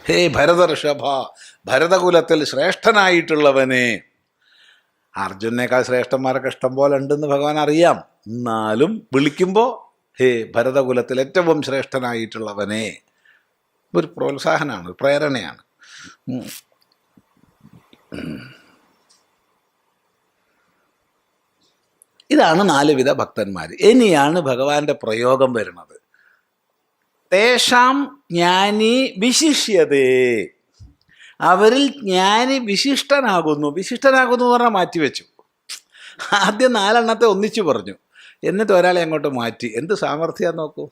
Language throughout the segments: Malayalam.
ഹേ ഭരതർഷഭ, ഭരതകുലത്തിൽ ശ്രേഷ്ഠനായിട്ടുള്ളവനെ. അർജുനേക്കാൾ ശ്രേഷ്ഠന്മാരൊക്കെ ഇഷ്ടം പോലെ ഉണ്ടെന്ന് ഭഗവാൻ അറിയാം. എന്നാലും വിളിക്കുമ്പോൾ ഹേ ഭരതകുലത്തിൽ ഏറ്റവും ശ്രേഷ്ഠനായിട്ടുള്ളവനെ, ഒരു പ്രോത്സാഹനമാണ്, ഒരു പ്രേരണയാണ്. ഇതാണ് 4 വിധ ഭക്തന്മാർ. ഇനിയാണ് ഭഗവാന്റെ പ്രയോഗം വരുന്നത്. തേഷാം ജ്ഞാനി വിശിഷ്യതേ, അവരിൽ ജ്ഞാനി വിശിഷ്ടനാകുന്നു. വിശിഷ്ടനാകുന്നു എന്ന് പറഞ്ഞാൽ മാറ്റിവെച്ചു. ആദ്യം 4 എണ്ണത്തെ ഒന്നിച്ചു പറഞ്ഞു, എന്നിട്ട് ഒരാളെ അങ്ങോട്ട് മാറ്റി. എന്ത് സാമർഥ്യം നോക്കൂ.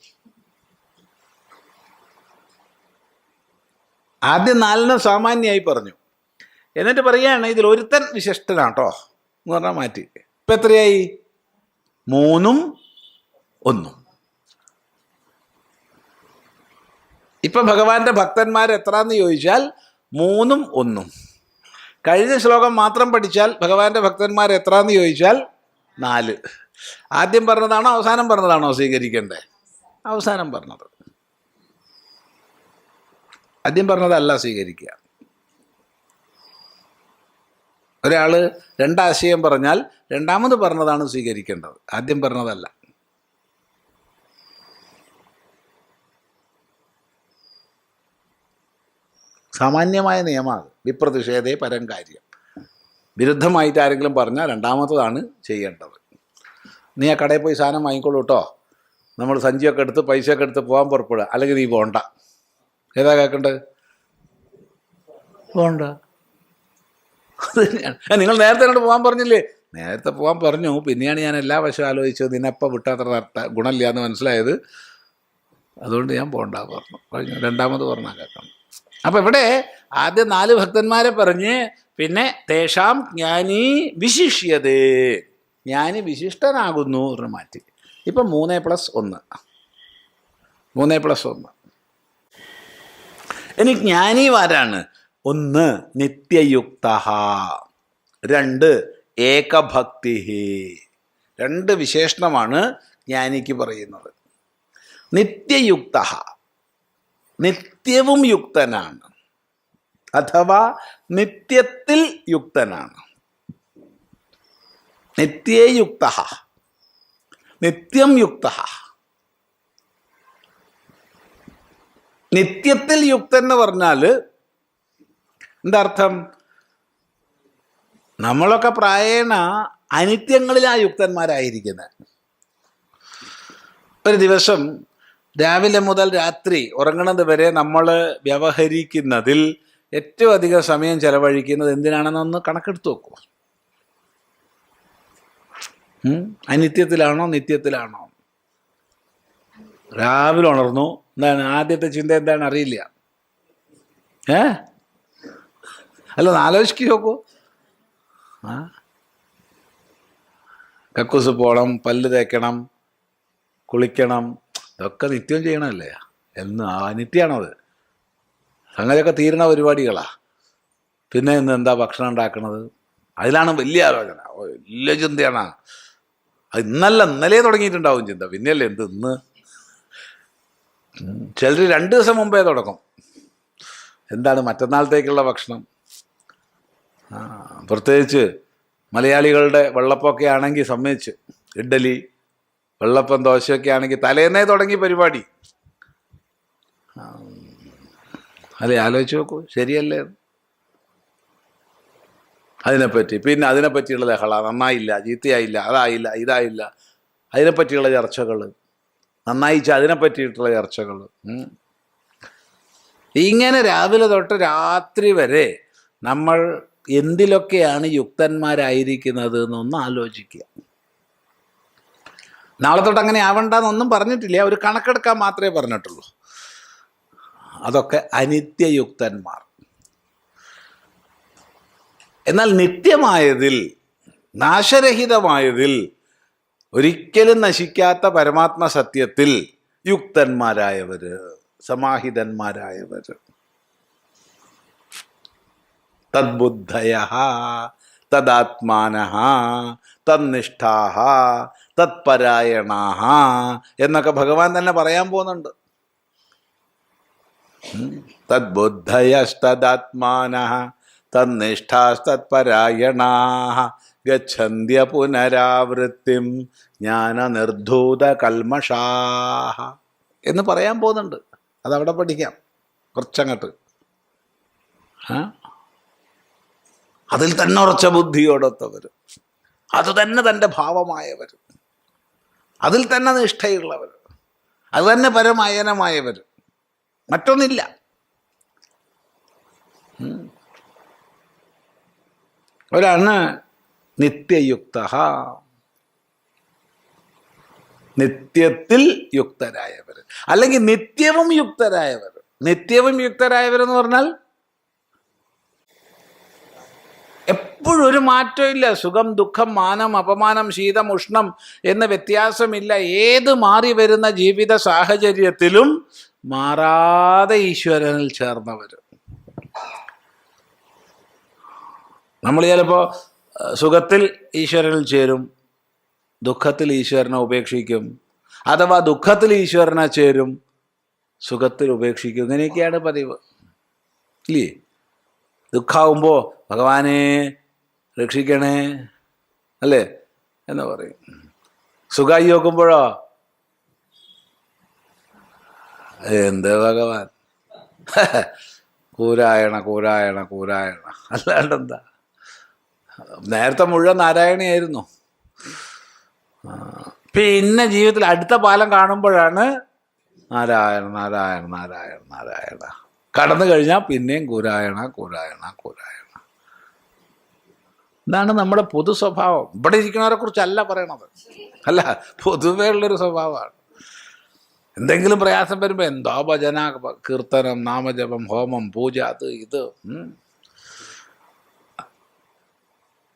ആദ്യം 4 സാമാന്യമായി പറഞ്ഞു, എന്നിട്ട് പറയുകയാണ് ഇതിൽ ഒരുത്തൻ വിശിഷ്ടനാട്ടോ എന്ന് പറഞ്ഞാൽ മാറ്റി. ഇപ്പം എത്രയായി? 3ഉം 1ഉം. ഇപ്പം ഭഗവാന്റെ ഭക്തന്മാർ എത്രാന്ന് ചോദിച്ചാൽ 3ഉം 1ഉം. കഴിഞ്ഞ ശ്ലോകം മാത്രം പഠിച്ചാൽ ഭഗവാന്റെ ഭക്തന്മാർ എത്രാന്ന് ചോദിച്ചാൽ 4. ആദ്യം പറഞ്ഞതാണോ അവസാനം പറഞ്ഞതാണോ സ്വീകരിക്കേണ്ടത്? അവസാനം പറഞ്ഞത്. ആദ്യം പറഞ്ഞതല്ല സ്വീകരിക്കുക. ഒരാൾ 2 ആശയം പറഞ്ഞാൽ രണ്ടാമത് പറഞ്ഞതാണ് സ്വീകരിക്കേണ്ടത്, ആദ്യം പറഞ്ഞതല്ല. സാമാന്യമായ നിയമമാണ്. വിപ്രതിഷേധേ പരം കാര്യം. വിരുദ്ധമായിട്ട് ആരെങ്കിലും പറഞ്ഞാൽ രണ്ടാമത്തതാണ് ചെയ്യേണ്ടത്. നീ ആ കടയിൽ പോയി സാധനം വാങ്ങിക്കോളൂ കേട്ടോ, നമ്മൾ സഞ്ചിയൊക്കെ എടുത്ത് പൈസയൊക്കെ എടുത്ത് പോകാൻ പുറപ്പെടുക, അല്ലെങ്കിൽ നീ പോണ്ട. ഏതാ കേൾക്കേണ്ടത്? പോണ്ട. അത് തന്നെയാണ്. നിങ്ങൾ നേരത്തെ എന്നോട് പോകാൻ പറഞ്ഞില്ലേ? നേരത്തെ പോകാൻ പറഞ്ഞു, പിന്നെയാണ് ഞാൻ എല്ലാ വശം ആലോചിച്ചത്. നിന്നെപ്പം വിട്ടത്ര ഗുണമില്ല എന്ന് മനസ്സിലായത്. അതുകൊണ്ട് ഞാൻ പോണ്ട പറഞ്ഞു. കഴിഞ്ഞു. രണ്ടാമത് പറഞ്ഞാൽ കേൾക്കണം. അപ്പം ഇവിടെ ആദ്യം 4 ഭക്തന്മാരെ പറഞ്ഞ് പിന്നെ തേഷാം ജ്ഞാനി വിശിഷ്യതേ, ജ്ഞാനി വിശിഷ്ടനാകുന്നു എന്ന് മാറ്റി. ഇപ്പം 3+1. 3+1. ഇനി ജ്ഞാനിമാരാണ്. 1 നിത്യയുക്ത, 2 ഏകഭക്തി. 2 വിശേഷണമാണ് ജ്ഞാനിക്ക് പറയുന്നത്. നിത്യയുക്ത, നിത്യവും യുക്തനാണ്, അഥവാ നിത്യത്തിൽ യുക്തനാണ്. നിത്യേയുക്ത, നിത്യം യുക്ത. നിത്യത്തിൽ യുക്തൻ എന്ന് പറഞ്ഞാൽ എന്താ അർത്ഥം? നമ്മളൊക്കെ പ്രായേണ അനിത്യങ്ങളിലാ യുക്തന്മാരായിരിക്കുന്നത്. ഒരു ദിവസം രാവിലെ മുതൽ രാത്രി ഉറങ്ങുന്നത് വരെ നമ്മൾ വ്യവഹരിക്കുന്നതിൽ ഏറ്റവും അധികം സമയം ചെലവഴിക്കുന്നത് എന്തിനാണെന്നൊന്ന് കണക്കെടുത്ത് നോക്കൂ. അനിത്യത്തിലാണോ നിത്യത്തിലാണോ? രാവിലെ ഉണർന്നു, എന്താണ് ആദ്യത്തെ ചിന്ത? എന്താണ് അറിയില്ല. അല്ല, ആലോചിക്ക് നോക്കൂ. കക്കൂസ് പോകണം, പല്ല് തേക്കണം, കുളിക്കണം, ഇതൊക്കെ നിത്യം ചെയ്യണമല്ലേ? എന്ന് അനിത്യമാണോ അത്? സംഗതിയൊക്കെ തീരണ പരിപാടികളാ. പിന്നെ ഇന്ന് എന്താ ഭക്ഷണം ഉണ്ടാക്കണത്? അതിലാണ് വലിയ ആലോചന, വലിയ ചിന്തയാണ്. അത് ഇന്നലെ തുടങ്ങിയിട്ടുണ്ടാവും ചിന്ത, പിന്നെയല്ലേ എന്ത് ഇന്ന്. ചിലർ 2 ദിവസം മുമ്പേ തുടങ്ങും. എന്താണ് മറ്റന്നാളത്തേക്കുള്ള ഭക്ഷണം? പ്രത്യേകിച്ച് മലയാളികളുടെ വെള്ളപ്പൊക്കെ ആണെങ്കിൽ സമ്മതിച്ച്, ഇഡ്ഡലി വെള്ളപ്പം ദോശയൊക്കെ ആണെങ്കിൽ തലേന്നേ തുടങ്ങി പരിപാടി. അല്ലേ? ആലോചിച്ച് നോക്കൂ, ശരിയല്ലേ? അതിനെപ്പറ്റി പിന്നെ അതിനെപ്പറ്റിയുള്ള ലഹള, നന്നായില്ല, ചീത്തയായില്ല, അതായില്ല, ഇതായില്ല, അതിനെപ്പറ്റിയുള്ള ചർച്ചകൾ, നന്നായിച്ച അതിനെപ്പറ്റിയിട്ടുള്ള ചർച്ചകൾ. ഇങ്ങനെ രാവിലെ തൊട്ട് രാത്രി വരെ നമ്മൾ എന്തിലൊക്കെയാണ് യുക്തന്മാരായിരിക്കുന്നത് എന്നൊന്ന് ആലോചിക്കുക. നാളെ തൊട്ട് അങ്ങനെ ആവണ്ടെന്നൊന്നും പറഞ്ഞിട്ടില്ല, ഒരു കണക്കെടുക്കാൻ മാത്രമേ പറഞ്ഞിട്ടുള്ളൂ. അതൊക്കെ അനിത്യയുക്തന്മാർ. എന്നാൽ നിത്യമായതിൽ, നാശരഹിതമായതിൽ, ഒരിക്കലും നശിക്കാത്ത പരമാത്മ സത്യത്തിൽ യുക്തന്മാരായവര്, സമാഹിതന്മാരായവര്, തദ്ബുദ്ധയഃ തദാത്മാനഃ തന്നിഷ്ഠാഃ തത്പരായണാഃ എന്നൊക്കെ ഭഗവാൻ തന്നെ പറയാൻ പോകുന്നുണ്ട്. തദ്ബുദ്ധയസ്തദാത്മാനഃ തന്നിഷ്ഠാസ്തത്പരായണാഃ ഗച്ഛന്ത്യ പുനരാവൃത്തിം ജ്ഞാനനിർധൂതകൽമഷാഃ എന്ന് പറയാൻ പോകുന്നുണ്ട്. അതവിടെ പഠിക്കാം കുറച്ചങ്ങോട്ട്. അതിൽ തന്നെ ഉറച്ച ബുദ്ധിയോടൊത്തവർ, അത് തന്നെ തൻ്റെ ഭാവമായവർ, അതിൽ തന്നെ നിഷ്ഠയുള്ളവർ, അത് തന്നെ പരമയനമായവർ, മറ്റൊന്നില്ല. ഒരാണ് നിത്യയുക്ത, നിത്യത്തിൽ യുക്തരായവർ, അല്ലെങ്കിൽ നിത്യവും യുക്തരായവർ. നിത്യവും യുക്തരായവരെന്ന് പറഞ്ഞാൽ എപ്പോഴും ഒരു മാറ്റമില്ല. സുഖം, ദുഃഖം, മാനം, അപമാനം, ശീതം, ഉഷ്ണം എന്ന വ്യത്യാസമില്ല. ഏത് മാറി വരുന്ന ജീവിത സാഹചര്യത്തിലും മാറാതെ ഈശ്വരനിൽ ചേർന്നവർ. നമ്മൾ ചിലപ്പോൾ സുഖത്തിൽ ഈശ്വരനിൽ ചേരും, ദുഃഖത്തിൽ ഈശ്വരനെ ഉപേക്ഷിക്കും, അഥവാ ദുഃഖത്തിൽ ഈശ്വരനെ ചേരും, സുഖത്തിൽ ഉപേക്ഷിക്കും. ഇങ്ങനെയൊക്കെയാണ് പതിവ്, ഇല്ലേ? ദുഃഖമാകുമ്പോൾ ഭഗവാനെ രക്ഷിക്കണേ അല്ലേ എന്ന് പറയും. സുഖമായി നോക്കുമ്പോഴോ എന്ത് ഭഗവാൻ, കൂരായണ കൂരായണ കൂരായണ, അല്ലാണ്ടെന്താ. നേരത്തെ മുഴുവൻ നാരായണിയായിരുന്നു. പിന്നെ ജീവിതത്തിൽ അടുത്ത പാലം കാണുമ്പോഴാണ് നാരായണ നാരായണ നാരായണ നാരായണ. കടന്നു കഴിഞ്ഞാൽ പിന്നെയും കൂരായണ കൂരായണ കൂരായണ. ഇതാണ് നമ്മുടെ പൊതു സ്വഭാവം. ഇവിടെ ഇരിക്കുന്നവരെ കുറിച്ചല്ല പറയണത്, അല്ല, പൊതുവേ ഉള്ളൊരു സ്വഭാവമാണ്. എന്തെങ്കിലും പ്രയാസം വരുമ്പോൾ എന്തോ ഭജന, കീർത്തനം, നാമജപം, ഹോമം, പൂജ, അത് ഇത്.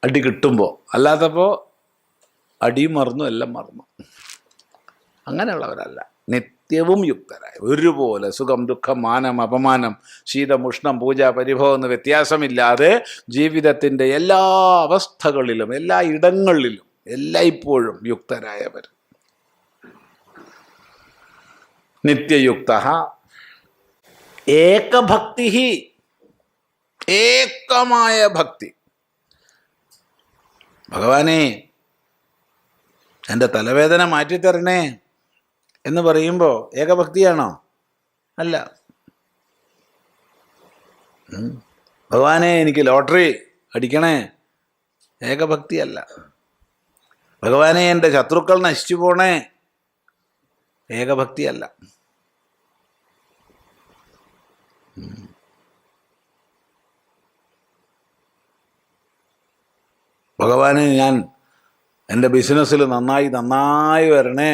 അടി കിട്ടുമ്പോൾ, അല്ലാത്തപ്പോൾ അടിയും മറന്നു, എല്ലാം മറന്നു. അങ്ങനെയുള്ളവരല്ല. നിത്യവും യുക്തരായ, ഒരുപോലെ സുഖം, ദുഃഖം, മാനം, അപമാനം, ശീതം, ഉഷ്ണം, പൂജ, പരിഭവം എന്ന് വ്യത്യാസമില്ലാതെ ജീവിതത്തിൻ്റെ എല്ലാ അവസ്ഥകളിലും, എല്ലാ ഇടങ്ങളിലും, എല്ലായ്പ്പോഴും യുക്തരായവർ. നിത്യയുക്ത ഏകഭക്തി, ഏകമായ ഭക്തി. ഭഗവാനെ എൻ്റെ തലവേദന മാറ്റിത്തരണേ എന്ന് പറയുമ്പോൾ ഏകഭക്തിയാണോ? അല്ല. ഭഗവാനെ എനിക്ക് ലോട്ടറി അടിക്കണേ, ഏകഭക്തിയല്ല. ഭഗവാനെ എൻ്റെ ശത്രുക്കൾ നശിച്ചു പോണേ, ഏകഭക്തിയല്ല. ഭഗവാനെ ഞാൻ എൻ്റെ ബിസിനസ്സിൽ നന്നായി വരണേ,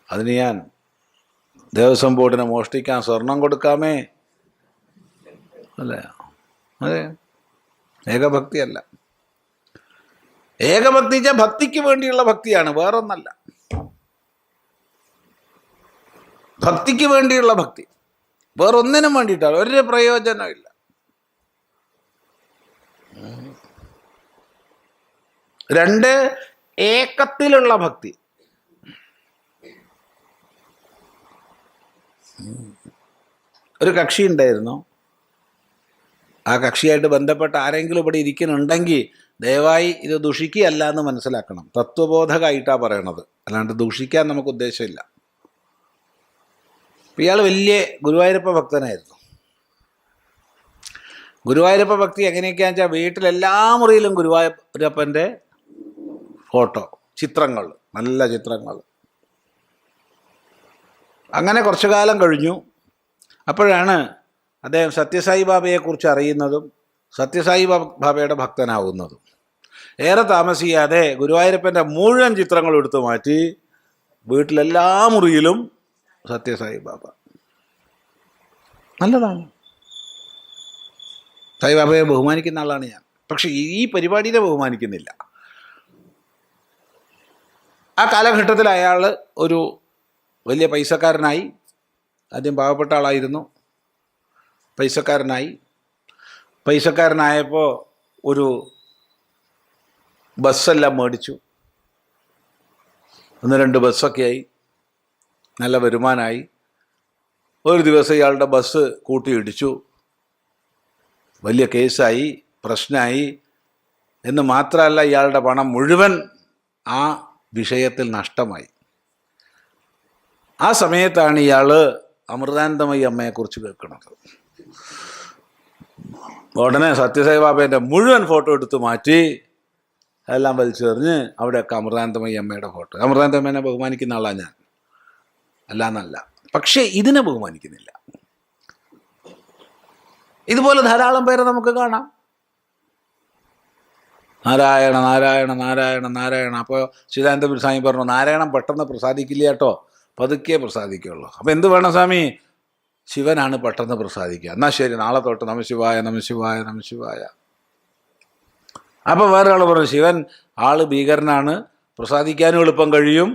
അതിന് ഞാൻ ദേവസ്വം ബോർഡിനെ മോഷ്ടിക്കാൻ സ്വർണം കൊടുക്കാമേ, അല്ലേ? അതെ, ഏകഭക്തിയല്ല. ഏകഭക്തി വെച്ചാൽ ഭക്തിക്ക് വേണ്ടിയുള്ള ഭക്തിയാണ്, വേറൊന്നല്ല. ഭക്തിക്ക് വേണ്ടിയുള്ള ഭക്തി, വേറൊന്നിനും വേണ്ടിയിട്ടാണ്, ഒരു പ്രയോജനമില്ല. രണ്ട്, ഏകത്തിലുള്ള ഭക്തി. ഒരു കക്ഷി ഉണ്ടായിരുന്നു, ആ കക്ഷിയായിട്ട് ബന്ധപ്പെട്ട ആരെങ്കിലും ഇവിടെ ഇരിക്കുന്നുണ്ടെങ്കിൽ ദയവായി ഇത് ദുഷിക്കുകയല്ല എന്ന് മനസ്സിലാക്കണം. തത്വബോധകമായിട്ടാണ് പറയണത്, അല്ലാണ്ട് ദുഷിക്കാൻ നമുക്ക് ഉദ്ദേശമില്ല. ഇയാൾ വലിയ ഗുരുവായൂരപ്പ ഭക്തനായിരുന്നു. ഗുരുവായൂരപ്പ ഭക്തി എങ്ങനെയൊക്കെയാണെന്ന് വെച്ചാൽ വീട്ടിലെല്ലാ മുറിയിലും ഗുരുവായൂരപ്പൻ്റെ ഫോട്ടോ, ചിത്രങ്ങൾ, നല്ല ചിത്രങ്ങൾ. അങ്ങനെ കുറച്ചു കാലം കഴിഞ്ഞു. അപ്പോഴാണ് അദ്ദേഹം സത്യസായി ബാബയെക്കുറിച്ച് അറിയുന്നതും സത്യസായി ബാബയുടെ ഭക്തനാവുന്നതും. ഏറെ താമസിയാതെ ഗുരുവായൂരപ്പൻ്റെ മുഴുവൻ ചിത്രങ്ങൾ എടുത്തു മാറ്റി വീട്ടിലെല്ലാ മുറിയിലും സത്യസായി ബാബ. നല്ലതാണ്, സായിബാബയെ ബഹുമാനിക്കുന്ന ആളാണ് ഞാൻ. പക്ഷെ ഈ പരിപാടിയെ ബഹുമാനിക്കുന്നില്ല. ആ കാലഘട്ടത്തിൽ അയാൾ ഒരു വലിയ പൈസക്കാരനായി. ആദ്യം പാവപ്പെട്ട ആളായിരുന്നു, പൈസക്കാരനായപ്പോൾ ഒരു ബസ്സെല്ലാം മേടിച്ചു. 1-2 ബസ്സൊക്കെ ആയി, നല്ല വരുമാനമായി. ഒരു ദിവസം ഇയാളുടെ ബസ് കൂട്ടിയിടിച്ചു, വലിയ കേസായി, പ്രശ്നമായി. എന്ന് മാത്രമല്ല, ഇയാളുടെ പണം മുഴുവൻ ആ വിഷയത്തിൽ നഷ്ടമായി. ആ സമയത്താണ് ഇയാൾ അമൃതാനന്ദമയി അമ്മയെക്കുറിച്ച് കേൾക്കുന്നത്. ഉടനെ സത്യസായി ബാബേൻ്റെ മുഴുവൻ ഫോട്ടോ എടുത്ത് മാറ്റി എല്ലാം വലിച്ചെറിഞ്ഞ് അവിടെയൊക്കെ അമൃതാനന്ദമയി അമ്മയുടെ ഫോട്ടോ. അമൃതാനന്ദമയെ ബഹുമാനിക്കുന്ന ആളാണ് ഞാൻ, അല്ലാന്നല്ല. പക്ഷേ ഇതിനെ ബഹുമാനിക്കുന്നില്ല. ഇതുപോലെ ധാരാളം പേരെ നമുക്ക് കാണാം. നാരായണ നാരായണ നാരായണ നാരായണ. അപ്പോൾ ചിദാനന്ദപുരി സ്വാമി പറഞ്ഞു, നാരായണൻ പെട്ടെന്ന് പ്രസാദിക്കില്ല കേട്ടോ, പതുക്കെ പ്രസാദിക്കുള്ളൂ. അപ്പം എന്ത് വേണം സ്വാമി? ശിവനാണ് പെട്ടെന്ന് പ്രസാദിക്കുക. എന്നാൽ ശരി, നാളെ തൊട്ട് നമശിവായ നമശിവായ നമശിവായ. അപ്പോൾ വേറെ ആൾ പറഞ്ഞു, ശിവൻ ആള് ഭീകരനാണ്, പ്രസാദിക്കാനും എളുപ്പം കഴിയും,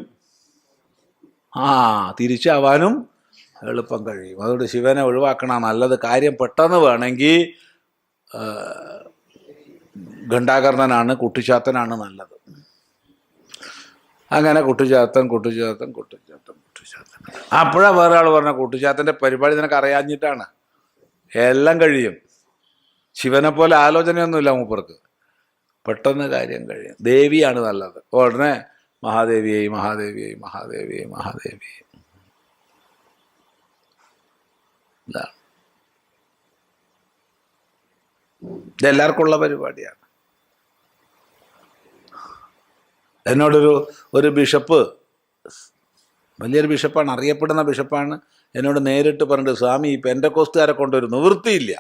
തിരിച്ചാവാനും എളുപ്പം കഴിയും. അതുകൊണ്ട് ശിവനെ ഒഴിവാക്കണം, നല്ലത്. കാര്യം പെട്ടെന്ന് വേണമെങ്കിൽ ഘണ്ടാകർണനാണ്, കുട്ടിച്ചാത്തനാണ് നല്ലത്. അങ്ങനെ കുട്ടിച്ചാത്തൻ കുട്ടിച്ചാത്തൻ കുട്ടിച്ചാത്തൻ കുട്ടിച്ചാത്തൻ. അപ്പോഴാണ് വേറെ ആൾ പറഞ്ഞ, കുട്ടിച്ചാത്തൻ്റെ പരിപാടി നിനക്ക് അറിയാഞ്ഞിട്ടാണ്, എല്ലാം കഴിയും. ശിവനെ പോലെ ആലോചനയൊന്നുമില്ല മൂപ്പർക്ക്, പെട്ടെന്ന് കാര്യം കഴിയും. ദേവിയാണ് നല്ലത്. ഉടനെ മഹാദേവിയായി മഹാദേവിയായി മഹാദേവിയായി മഹാദേവിയായി. ഇതാണ് ഇതെല്ലാവർക്കും ഉള്ള പരിപാടിയാണ്. എന്നോടൊരു ബിഷപ്പ്, വലിയൊരു ബിഷപ്പാണ്, അറിയപ്പെടുന്ന ബിഷപ്പാണ്, എന്നോട് നേരിട്ട് പറഞ്ഞിട്ട്, സ്വാമി ഈ പെന്തക്കോസ്തുകാരെ കൊണ്ടൊരു നിവൃത്തിയില്ല,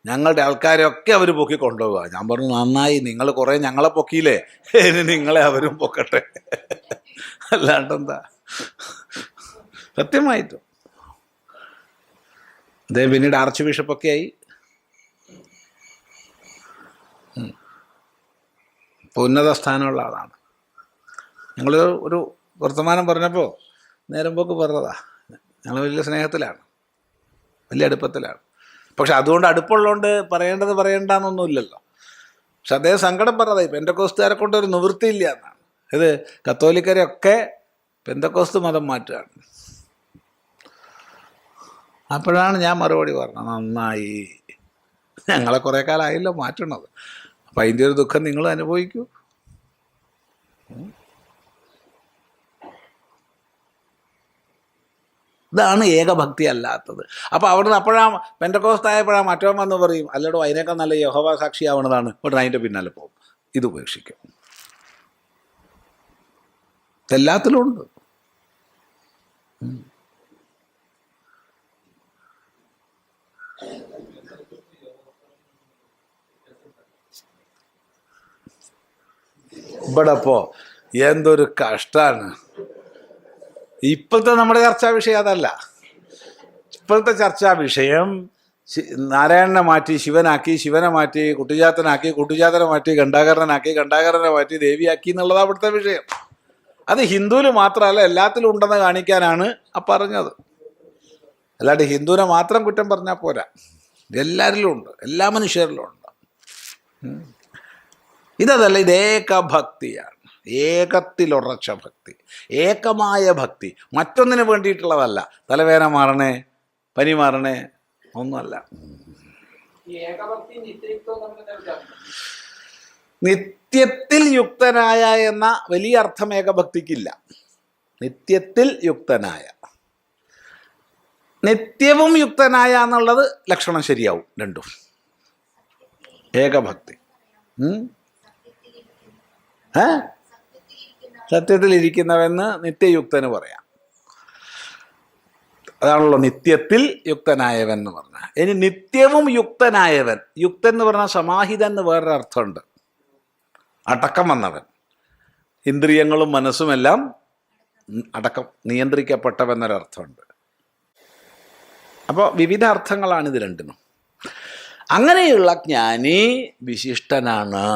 ഞങ്ങളുടെ ആൾക്കാരെയൊക്കെ അവർ പൊക്കി കൊണ്ടുപോവുക. ഞാൻ പറഞ്ഞു, നന്നായി, നിങ്ങൾ കുറേ ഞങ്ങളെ പൊക്കിയില്ലേ, ഇനി നിങ്ങളെ അവരും പൊക്കട്ടെ, അല്ലാണ്ടെന്താ. സത്യമായിട്ടും അദ്ദേഹം പിന്നീട് ആർച്ച് ബിഷപ്പൊക്കെ ആയി. ഉന്നത സ്ഥാനമുള്ള ആളാണ്. ഞങ്ങൾ ഒരു വർത്തമാനം പറഞ്ഞപ്പോൾ നേരം പോക്ക് പറഞ്ഞതാ. ഞങ്ങൾ വലിയ സ്നേഹത്തിലാണ്, വലിയ അടുപ്പത്തിലാണ്. പക്ഷെ അതുകൊണ്ട് അടുപ്പമുള്ളതുകൊണ്ട് പറയേണ്ടെന്നൊന്നുമില്ലല്ലോ. പക്ഷെ അദ്ദേഹം സങ്കടം പറഞ്ഞതായി, പെന്തക്കോസ്തുകാരെ കൊണ്ടൊരു നിവൃത്തിയില്ല എന്നാണ്. ഇത് കത്തോലിക്കരെയൊക്കെ പെന്തക്കോസ്തു മതം മാറ്റുകയാണ്. അപ്പോഴാണ് ഞാൻ മറുപടി പറഞ്ഞത്, നന്നായി, ഞങ്ങളെ കുറേ കാലമായല്ലോ മാറ്റണത്, അപ്പം അതിൻ്റെ ഒരു ദുഃഖം നിങ്ങൾ അനുഭവിക്കൂ. ഇതാണ് ഏകഭക്തി അല്ലാത്തത്. അപ്പോൾ അവിടുന്ന് പെന്തക്കോസ്തായപ്പോഴാ മറ്റവൻ വന്ന് പറയും, അല്ലടോ അതിനേക്കാൾ നല്ല യഹോവ സാക്ഷിയാവണതാണ്, ഉടനെ അതിൻ്റെ പിന്നാലെ പോകും. ഇത് ഉപേക്ഷിക്കും. എല്ലാത്തിലും ഉണ്ട്. ഇവിടെ അപ്പോൾ എന്തൊരു കഷ്ടമാണ്. ഇപ്പോഴത്തെ നമ്മുടെ ചർച്ചാ വിഷയം അതല്ല. ഇപ്പോഴത്തെ ചർച്ചാ വിഷയം നാരായണനെ മാറ്റി ശിവനാക്കി, ശിവനെ മാറ്റി കുട്ടിജാത്തനാക്കി, കുട്ടിജാത്തനെ മാറ്റി ഘണ്ടാകരനാക്കി, ഘണ്ടാകരനെ മാറ്റി ദേവിയാക്കി എന്നുള്ളതാണ് ഇവിടുത്തെ വിഷയം. അത് ഹിന്ദുവിൽ മാത്രമല്ല, എല്ലാത്തിലും ഉണ്ടെന്ന് കാണിക്കാനാണ് ആ പറഞ്ഞത്. അല്ലാണ്ട് ഹിന്ദുവിനെ മാത്രം കുറ്റം പറഞ്ഞാൽ പോരാ, എല്ലാവരിലും ഉണ്ട്, എല്ലാ മനുഷ്യരിലും ഉണ്ട്. ഇതല്ല, ഇത് ഏകഭക്തിയാണ്, ഏകത്തിലുറച്ച ഭക്തി, ഏകമായ ഭക്തി. മറ്റൊന്നിന് വേണ്ടിയിട്ടുള്ളതല്ല. തലവേദന മാറണേ, പനി മാറണേ, ഒന്നുമല്ല. നിത്യത്തിൽ യുക്തനായ എന്ന വലിയ അർത്ഥം ഏകഭക്തിക്കില്ല. നിത്യത്തിൽ യുക്തനായ, നിത്യവും യുക്തനായ എന്നുള്ളത് ലക്ഷണം ശരിയാവും രണ്ടും. ഏകഭക്തി സത്യത്തിലിരിക്കുന്നവെന്ന് നിത്യയുക്തന് പറയാം. അതാണല്ലോ നിത്യത്തിൽ യുക്തനായവൻ എന്ന് പറഞ്ഞാൽ. ഇനി നിത്യവും യുക്തനായവൻ, യുക്തൻ എന്ന് പറഞ്ഞാൽ സമാഹിതൻ എന്ന് വേറൊരു അർത്ഥമുണ്ട്. അടക്കം വന്നവൻ, ഇന്ദ്രിയങ്ങളും മനസ്സുമെല്ലാം അടക്കം, നിയന്ത്രിക്കപ്പെട്ടവെന്നൊരർത്ഥമുണ്ട്. അപ്പോൾ വിവിധ അർത്ഥങ്ങളാണ് ഇത് രണ്ടിനും. അങ്ങനെയുള്ള ജ്ഞാനി വിശിഷ്ടനാണ്.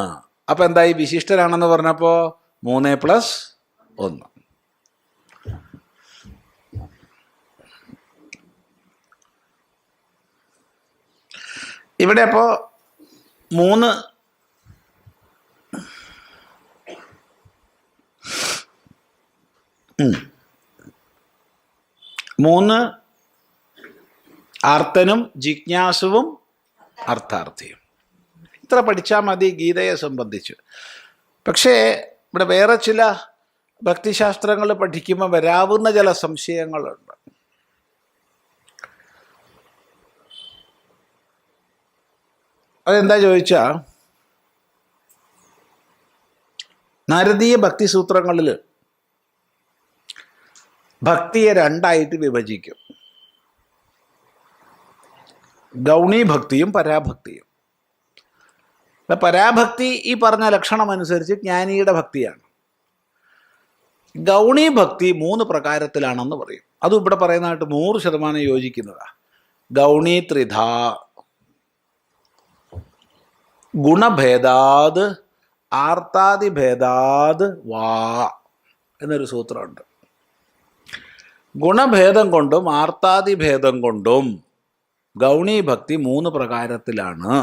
അപ്പം എന്തായി? വിശിഷ്ടനാണെന്ന് പറഞ്ഞപ്പോൾ 3+1. ഇവിടെ അപ്പോൾ 3 3 ആർത്തനും ജിജ്ഞാസുവും അർത്ഥാർത്ഥിയും. ഇത്ര പഠിച്ചാൽ മതി ഗീതയെ സംബന്ധിച്ച്. പക്ഷേ ഇവിടെ വേറെ ചില ഭക്തിശാസ്ത്രങ്ങൾ പഠിക്കുമ്പോൾ വരാവുന്ന ചില സംശയങ്ങളുണ്ട്. അതെന്താ ചോദിച്ചാൽ, നാരദീയ ഭക്തിസൂത്രങ്ങളിൽ ഭക്തിയെ രണ്ടായിട്ട് വിഭജിക്കും: ഗൗണീഭക്തിയും പരാഭക്തിയും. പരാഭക്തി ഈ പറഞ്ഞ ലക്ഷണമനുസരിച്ച് ജ്ഞാനിയുടെ ഭക്തിയാണ്. ഗൗണീഭക്തി 3 പ്രകാരത്തിലാണെന്ന് പറയും. അതും ഇവിടെ പറയുന്നതായിട്ട് 100% യോജിക്കുന്നതാണ്. ഗൗണീ ത്രിധാ, ഗുണഭേദാത് ആർത്താദിഭേദാത് വാ എന്നൊരു സൂത്രമുണ്ട്. ഗുണഭേദം കൊണ്ടും ആർത്താദിഭേദം കൊണ്ടും ഗൗണീഭക്തി 3 പ്രകാരത്തിലാണ്.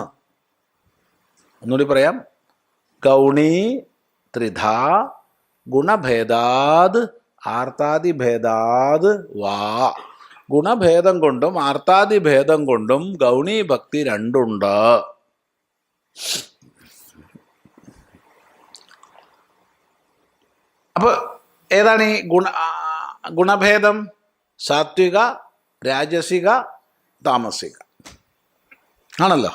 ഒന്നുകൂടി പറയാം: ഗൗണീ ത്രിധാ, ഗുണഭേദാത് ആർത്താദിഭേദാത് വാ. ഗുണഭേദം കൊണ്ടും ആർത്താദിഭേദം കൊണ്ടും ഗൗണീഭക്തി 2 ഉണ്ട്. അപ്പോൾ ഏതാണ് ഈ ഗുണഭേദം? സാത്വിക, രാജസിക, താമസിക ആണല്ലോ.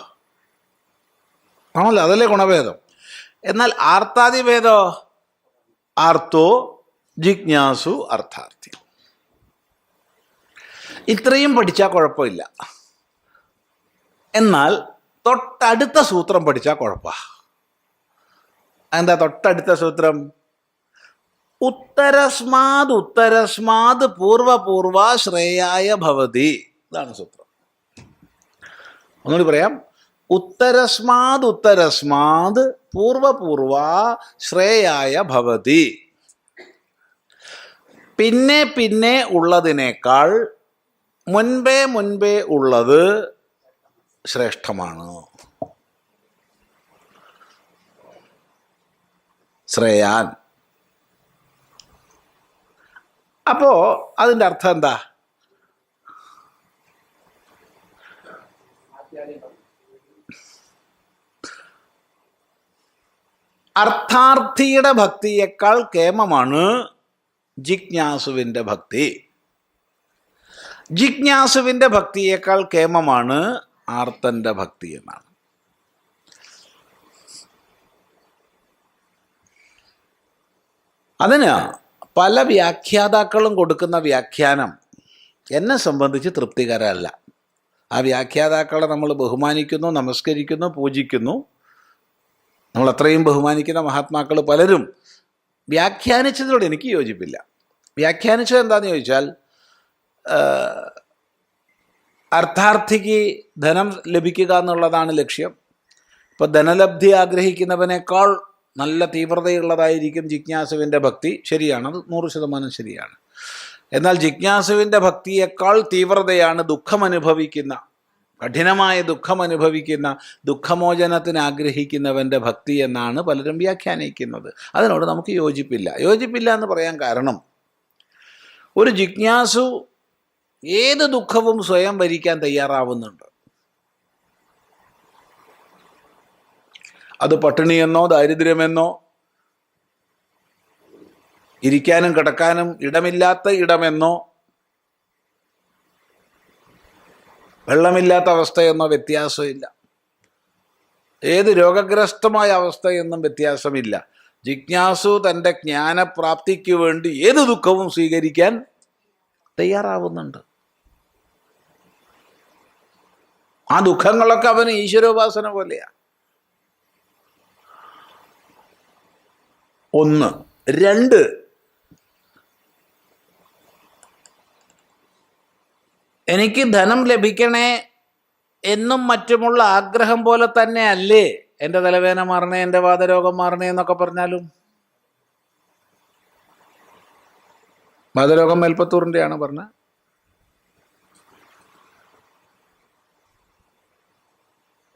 അതല്ലേ ഗുണഭേദം. എന്നാൽ ആർത്താദിഭേദോ? ആർത്തോ, ജിജ്ഞാസു, അർത്ഥാർത്ഥി. ഇത്രയും പഠിച്ചാൽ കുഴപ്പമില്ല. എന്നാൽ തൊട്ടടുത്ത സൂത്രം പഠിച്ചാൽ കുഴപ്പമാണ്. എന്താ തൊട്ടടുത്ത സൂത്രം? ഉത്തരസ്മാത് ഉത്തരസ്മാത് പൂർവപൂർവ ശ്രേയായ ഭവതി. ഇതാണ് സൂത്രം. ഒന്നുകൂടി പറയാം: ഉത്തരസ്മാത് ഉത്തരസ്മാത് പൂർവപൂർവ ശ്രേയായ ഭവതി. പിന്നെ പിന്നെ ഉള്ളതിനേക്കാൾ മുൻപേ മുൻപേ ഉള്ളത് ശ്രേഷ്ഠമാണ്. ശ്രേയാൻ. അപ്പോ അതിൻ്റെ അർത്ഥം എന്താ? അർത്ഥാർത്ഥിയുടെ ഭക്തിയേക്കാൾ കേമമാണ് ജിജ്ഞാസുവിൻ്റെ ഭക്തി. ജിജ്ഞാസുവിൻ്റെ ഭക്തിയേക്കാൾ കേമമാണ് ആർത്തൻ്റെ ഭക്തി എന്നാണ്. അതിന് പല വ്യാഖ്യാതാക്കളും കൊടുക്കുന്ന വ്യാഖ്യാനം എന്നെ സംബന്ധിച്ച് തൃപ്തികരമല്ല. ആ വ്യാഖ്യാതാക്കളെ നമ്മൾ ബഹുമാനിക്കുന്നു, നമസ്കരിക്കുന്നു, പൂജിക്കുന്നു. നമ്മൾ അത്രയും ബഹുമാനിക്കുന്ന മഹാത്മാക്കൾ പലരും വ്യാഖ്യാനിച്ചതിനോട് എനിക്ക് യോജിപ്പില്ല. വ്യാഖ്യാനിച്ചത് എന്താണെന്ന് ചോദിച്ചാൽ, അർത്ഥാർത്ഥിക്ക് ധനം ലഭിക്കുക എന്നുള്ളതാണ് ലക്ഷ്യം. ഇപ്പോൾ ധനലബ്ധി ആഗ്രഹിക്കുന്നവനേക്കാൾ നല്ല തീവ്രതയുള്ളതായിരിക്കും ജിജ്ഞാസുവിൻ്റെ ഭക്തി. ശരിയാണ്, അത് 100% ശരിയാണ്. എന്നാൽ ജിജ്ഞാസുവിൻ്റെ ഭക്തിയേക്കാൾ തീവ്രതയാണ് ദുഃഖമനുഭവിക്കുന്ന, കഠിനമായ ദുഃഖമനുഭവിക്കുന്ന, ദുഃഖമോചനത്തിന് ആഗ്രഹിക്കുന്നവൻ്റെ ഭക്തി എന്നാണ് പലരും വ്യാഖ്യാനിക്കുന്നത്. അതിനോട് നമുക്ക് യോജിപ്പില്ല എന്ന് പറയാൻ കാരണം, ഒരു ജിജ്ഞാസു ഏത് ദുഃഖവും സ്വയം ഭരിക്കാൻ തയ്യാറാവുന്നുണ്ട്. അത് പട്ടിണിയെന്നോ ദാരിദ്ര്യമെന്നോ, ഇരിക്കാനും കിടക്കാനും ഇടമില്ലാത്ത ഇടമെന്നോ, വെള്ളമില്ലാത്ത അവസ്ഥയെന്നോ വ്യത്യാസമില്ല. ഏത് രോഗഗ്രസ്തമായ അവസ്ഥയെന്നും വ്യത്യാസമില്ല. ജിജ്ഞാസു തൻ്റെ ജ്ഞാനപ്രാപ്തിക്ക് വേണ്ടി ഏത് ദുഃഖവും സ്വീകരിക്കാൻ തയ്യാറാവുന്നുണ്ട്. ആ ദുഃഖങ്ങളൊക്കെ അവന് ഈശ്വരോപാസന പോലെയാണ്. 1. 2, എനിക്ക് ധനം ലഭിക്കണേ എന്നും മറ്റുമുള്ള ആഗ്രഹം പോലെ തന്നെ അല്ലേ എൻ്റെ തലവേദന മാറണേ, എൻ്റെ വാതരോഗം മാറണേ എന്നൊക്കെ പറഞ്ഞാലും? വാതരോഗം മേൽപ്പത്തൂറിൻ്റെയാണ് പറഞ്ഞത്.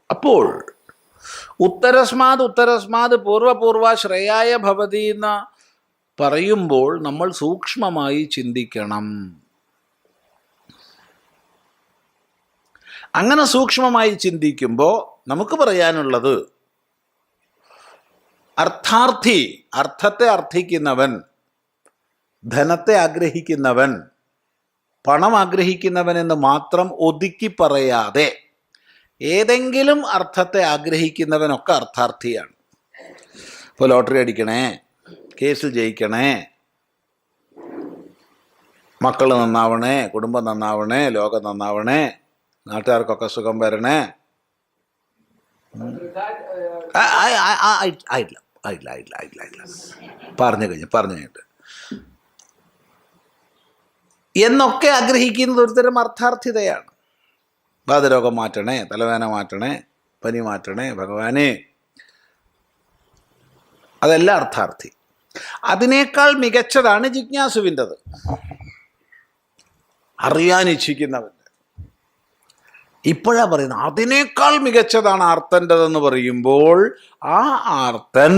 അപ്പോൾ ഉത്തരസ്മാത് പൂർവപൂർവ ശ്രേയായ ഭവതി എന്ന് പറയുമ്പോൾ നമ്മൾ സൂക്ഷ്മമായി ചിന്തിക്കണം. അങ്ങനെ സൂക്ഷ്മമായി ചിന്തിക്കുമ്പോൾ നമുക്ക് പറയാനുള്ളത്, അർത്ഥാർത്ഥി, അർത്ഥത്തെ അർത്ഥിക്കുന്നവൻ, ധനത്തെ ആഗ്രഹിക്കുന്നവൻ, പണം ആഗ്രഹിക്കുന്നവൻ എന്ന് മാത്രം ഒതുക്കി പറയാതെ ഏതെങ്കിലും അർത്ഥത്തെ ആഗ്രഹിക്കുന്നവനൊക്കെ അർത്ഥാർത്ഥിയാണ്. ഇപ്പോൾ ലോട്ടറി അടിക്കണേ, കേസിൽ ജയിക്കണേ, മക്കൾ നന്നാവണേ, കുടുംബം നന്നാവണേ, ലോകം നന്നാവണേ, നാട്ടുകാർക്കൊക്കെ സുഖം വരണേ. ആയിട്ടില്ല പറഞ്ഞു കഴിഞ്ഞിട്ട് എന്നൊക്കെ ആഗ്രഹിക്കുന്നത് ഒരുതരം അർത്ഥാർത്ഥിതയാണ്. വാതരോഗം മാറ്റണേ, തലവേദന മാറ്റണേ, പനി മാറ്റണേ ഭഗവാനെ, അതെല്ലാം അർത്ഥാർത്ഥി. അതിനേക്കാൾ മികച്ചതാണ് ജിജ്ഞാസുവിൻ്റെത്, അറിയാൻ ഇച്ഛിക്കുന്നവൻ്റെ. ഇപ്പോഴാണ് പറയുന്നത് അതിനേക്കാൾ മികച്ചതാണ് ആർത്തൻ്റെതെന്ന് പറയുമ്പോൾ ആ ആർത്തൻ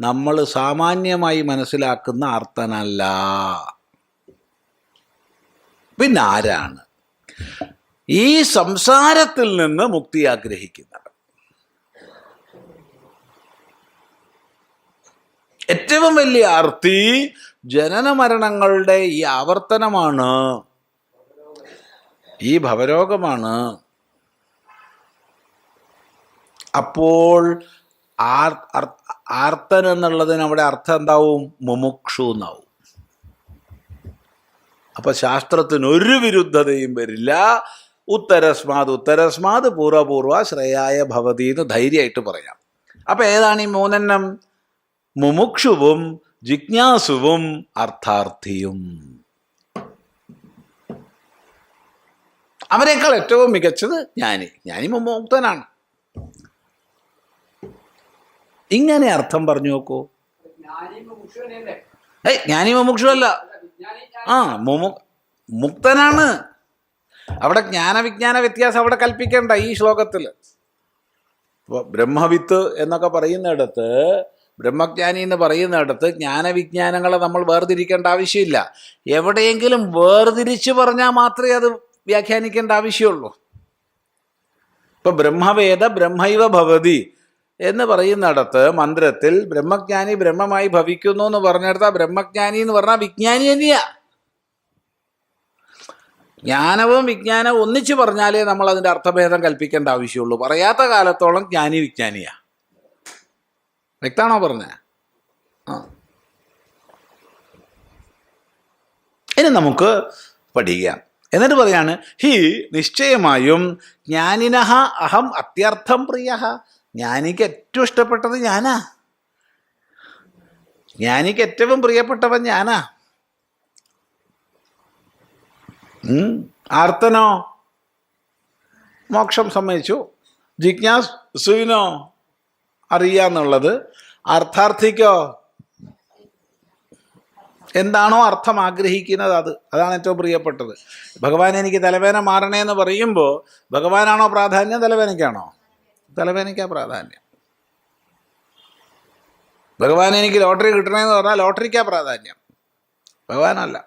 നമ്മൾ സാമാന്യമായി മനസ്സിലാക്കുന്ന ആർത്തനല്ല. പിന്നെ ആരാണ്? ഈ സംസാരത്തിൽ നിന്ന് മുക്തി ആഗ്രഹിക്കുന്നവൻ. ഏറ്റവും വലിയ ആർത്തി ജനന മരണങ്ങളുടെ ഈ ആവർത്തനമാണ്, ഈ ഭവരോഗമാണ്. അപ്പോൾ ആർത്തൻ എന്നുള്ളതിന് അവിടെ അർത്ഥം എന്താവും? മുമുക്ഷു എന്നാവും. അപ്പൊ ശാസ്ത്രത്തിന് ഒരു വിരുദ്ധതയും വരില്ല. ഉത്തരസ്മാത് പൂർവപൂർവ ശ്രേയായ ഭവതി എന്ന് ധൈര്യമായിട്ട് പറയാം. അപ്പൊ ഏതാണ് ഈ മൂന്നെണ്ണം? മുമുക്ഷുവും ജിജ്ഞാസുവും അർത്ഥാർത്ഥിയും. അവരെക്കാൾ ഏറ്റവും മികച്ചത് ജ്ഞാനി മുമുക്തനാണ്. ഇങ്ങനെ അർത്ഥം പറഞ്ഞു നോക്കൂ. ജ്ഞാനി മുമുക്ഷു അല്ല, മുക്തനാണ്. അവിടെ ജ്ഞാനവിജ്ഞാന വ്യത്യാസം അവിടെ കൽപ്പിക്കണ്ട ഈ ശ്ലോകത്തിൽ. ബ്രഹ്മവിത്ത് എന്നൊക്കെ പറയുന്നിടത്ത്, ബ്രഹ്മജ്ഞാനി എന്ന് പറയുന്നിടത്ത് ജ്ഞാനവിജ്ഞാനങ്ങളെ നമ്മൾ വേർതിരിക്കേണ്ട ആവശ്യമില്ല. എവിടെയെങ്കിലും വേർതിരിച്ച് പറഞ്ഞാൽ മാത്രമേ അത് വ്യാഖ്യാനിക്കേണ്ട ആവശ്യമുള്ളൂ. ഇപ്പൊ ബ്രഹ്മവേദ ബ്രഹ്മൈവ ഭവതി എന്ന് പറയുന്നിടത്ത് മന്ത്രത്തിൽ ബ്രഹ്മജ്ഞാനി ബ്രഹ്മമായി ഭവിക്കുന്നു എന്ന് പറഞ്ഞെടുത്താൽ ബ്രഹ്മജ്ഞാനി എന്ന് പറഞ്ഞാൽ വിജ്ഞാനി തന്നെയാ. ജ്ഞാനവും വിജ്ഞാനവും ഒന്നിച്ച് പറഞ്ഞാലേ നമ്മൾ അതിൻ്റെ അർത്ഥഭേദം കൽപ്പിക്കേണ്ട ആവശ്യമുള്ളൂ. പറയാത്ത കാലത്തോളം ജ്ഞാനി വിജ്ഞാനിയാ. വ്യക്താണോ പറഞ്ഞേ? ഇനി നമുക്ക് പഠിക്കാം. എന്നിട്ട് പറയാണ്, ഹി നിശ്ചയമായും ജ്ഞാനിനഹ അഹം അത്യർത്ഥം പ്രിയ. ജ്ഞാനിക്ക് ഏറ്റവും ഇഷ്ടപ്പെട്ടത് ഞാനാ, ജ്ഞാനിക്ക് ഏറ്റവും പ്രിയപ്പെട്ടവൻ ഞാനാ. ആർത്തനോ മോക്ഷം സമ്മതിച്ചു, ജിജ്ഞാസുവിനോ അറിയാന്നുള്ളത്, അർത്ഥാർത്ഥിക്കോ എന്താണോ അർത്ഥം ആഗ്രഹിക്കുന്നത് അതാണ് ഏറ്റവും പ്രിയപ്പെട്ടത്. ഭഗവാൻ എനിക്ക് തലവേദന മാറണേ എന്ന് പറയുമ്പോൾ ഭഗവാനാണോ പ്രാധാന്യം, തലവേദനയ്ക്കാണോ? തലവേദനയ്ക്കാ പ്രാധാന്യം. ഭഗവാൻ എനിക്ക് ലോട്ടറി കിട്ടണമെന്ന് പറഞ്ഞാൽ ലോട്ടറിക്കാ പ്രാധാന്യം, ഭഗവാനല്ല.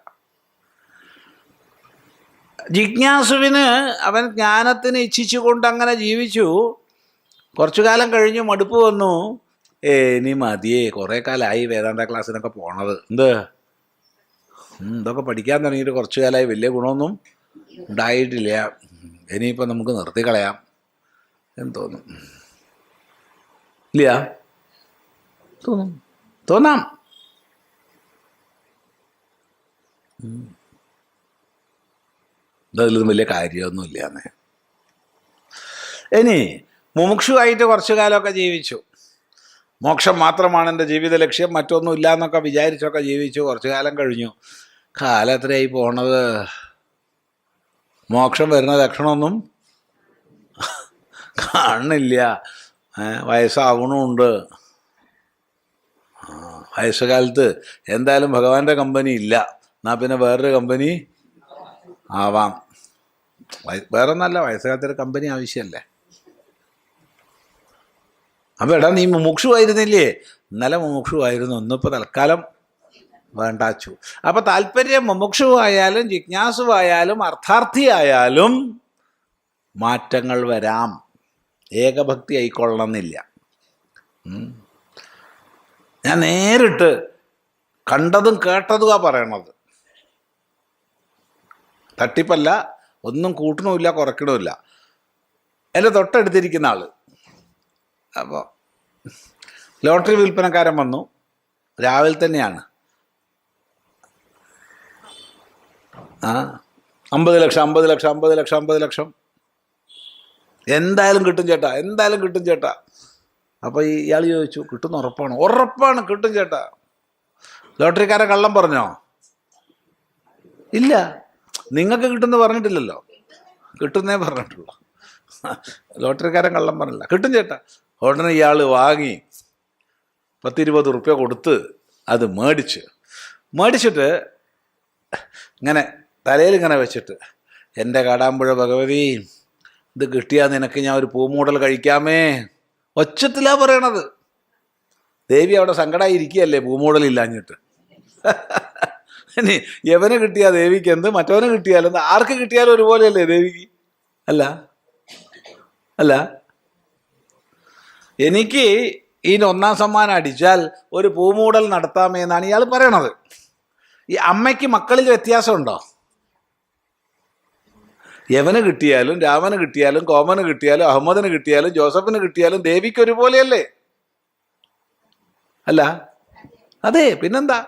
ജിജ്ഞാസുവിന് അവൻ ജ്ഞാനത്തിന് ഇച്ഛിച്ചുകൊണ്ട് അങ്ങനെ ജീവിച്ചു. കുറച്ചു കാലം കഴിഞ്ഞു മടുപ്പ് വന്നു. ഇനി മതിയേ, കുറേ കാലമായി വേദാന്ത ക്ലാസ്സിനൊക്കെ പോണത്, ഇതൊക്കെ പഠിക്കാൻ തുടങ്ങിയിട്ട് കുറച്ചു കാലമായി വലിയ ഗുണമൊന്നും ഉണ്ടായിട്ടില്ല, ഇനിയിപ്പോൾ നമുക്ക് നിർത്തിക്കളയാം എന്ന് തോന്നും. ഇല്ല, തോന്നാം. ഇതിലൊന്നും വലിയ കാര്യമൊന്നുമില്ലാന്നേ. ഇനി മുമുക്ഷുവായിട്ട് കുറച്ചു കാലമൊക്കെ ജീവിച്ചു. മോക്ഷം മാത്രമാണ് എൻ്റെ ജീവിത ലക്ഷ്യം, മറ്റൊന്നും ഇല്ല എന്നൊക്കെ വിചാരിച്ചൊക്കെ ജീവിച്ചു. കുറച്ചു കാലം കഴിഞ്ഞു. കാലം എത്രയായി പോണത്? മോക്ഷം വരുന്ന ലക്ഷണമൊന്നും കാണുന്നില്ല. വയസ്സാവണമുണ്ട്. വയസ്സുകാലത്ത് എന്തായാലും ഭഗവാന്റെ കമ്പനി ഇല്ല, എന്നാൽ പിന്നെ വേറൊരു കമ്പനി ആവാം. വേറൊന്നല്ല, വയസ്സുകാലത്തൊരു കമ്പനി ആവശ്യമല്ലേ. അപ്പം എടാ നീ മുമുക്ഷുവായിരുന്നില്ലേ? ഇന്നലെ മുമുക്ഷുവായിരുന്നു, ഇന്നിപ്പോൾ തൽക്കാലം വേണ്ടാച്ചു. അപ്പം താല്പര്യം മുമുക്ഷുവായാലും ജിജ്ഞാസുവായാലും അർത്ഥാർത്ഥിയായാലും മാറ്റങ്ങൾ വരാം. ഏകഭക്തി ആയിക്കൊള്ളണമെന്നില്ല. ഞാൻ നേരിട്ട് കണ്ടതും കേട്ടതുമാ പറയണത്. തട്ടിപ്പല്ല, ഒന്നും കൂട്ടണമില്ല കുറയ്ക്കണമില്ല. എൻ്റെ തൊട്ടടുത്തിരിക്കുന്ന ആൾ. അപ്പോൾ ലോട്ടറി വിൽപ്പനക്കാരൻ വന്നു, രാവിലെ തന്നെയാണ്. 50 ലക്ഷം 50 ലക്ഷം 50 ലക്ഷം 50 ലക്ഷം എന്തായാലും കിട്ടും ചേട്ടാ, എന്തായാലും കിട്ടും ചേട്ടാ. അപ്പോൾ ഇയാൾ ചോദിച്ചു, കിട്ടുന്ന ഉറപ്പാണ്? ഉറപ്പാണ്, കിട്ടും ചേട്ടാ. ലോട്ടറിക്കാരൻ കള്ളം പറഞ്ഞോ? ഇല്ല, നിങ്ങൾക്ക് കിട്ടുമെന്ന് പറഞ്ഞിട്ടില്ലല്ലോ, കിട്ടുന്നേ പറഞ്ഞിട്ടുള്ളൂ. ലോട്ടറിക്കാരൻ കള്ളം പറഞ്ഞില്ല, കിട്ടും ചേട്ടാ. ഉടനെ ഇയാൾ വാങ്ങി 10-20 റുപ്യ കൊടുത്ത് അത് മേടിച്ചിട്ട് ഇങ്ങനെ തലയിൽ ഇങ്ങനെ വെച്ചിട്ട്, എൻ്റെ കാടാമ്പുഴ ഭഗവതി, ഇത് കിട്ടിയാൽ നിനക്ക് ഞാൻ ഒരു പൂമൂടൽ കഴിക്കാമേ. ഒച്ചത്തിലാ പറയണത്. ദേവി അവിടെ സങ്കടമായി ഇരിക്കുകയല്ലേ പൂമൂടലില്ലാഞ്ഞിട്ട്. ഇനി യവനെ കിട്ടിയാൽ ദേവിക്ക് എന്ത്, മറ്റവനെ കിട്ടിയാലെന്ത്, ആർക്ക് കിട്ടിയാലും ഒരുപോലെയല്ലേ ദേവിക്ക്? അല്ല എനിക്ക് ഈ 1ാം സമ്മാനം അടിച്ചാൽ ഒരു പൂമൂടൽ നടത്താമെന്നാണ് ഇയാൾ പറയണത്. ഈ അമ്മയ്ക്ക് മക്കളിൽ വ്യത്യാസമുണ്ടോ? യവന് കിട്ടിയാലും രാമന് കിട്ടിയാലും കോമന് കിട്ടിയാലും അഹമ്മദിന് കിട്ടിയാലും ജോസഫിന് കിട്ടിയാലും ദേവിക്ക് ഒരുപോലെയല്ലേ? അല്ല, അതെ, പിന്നെന്താ?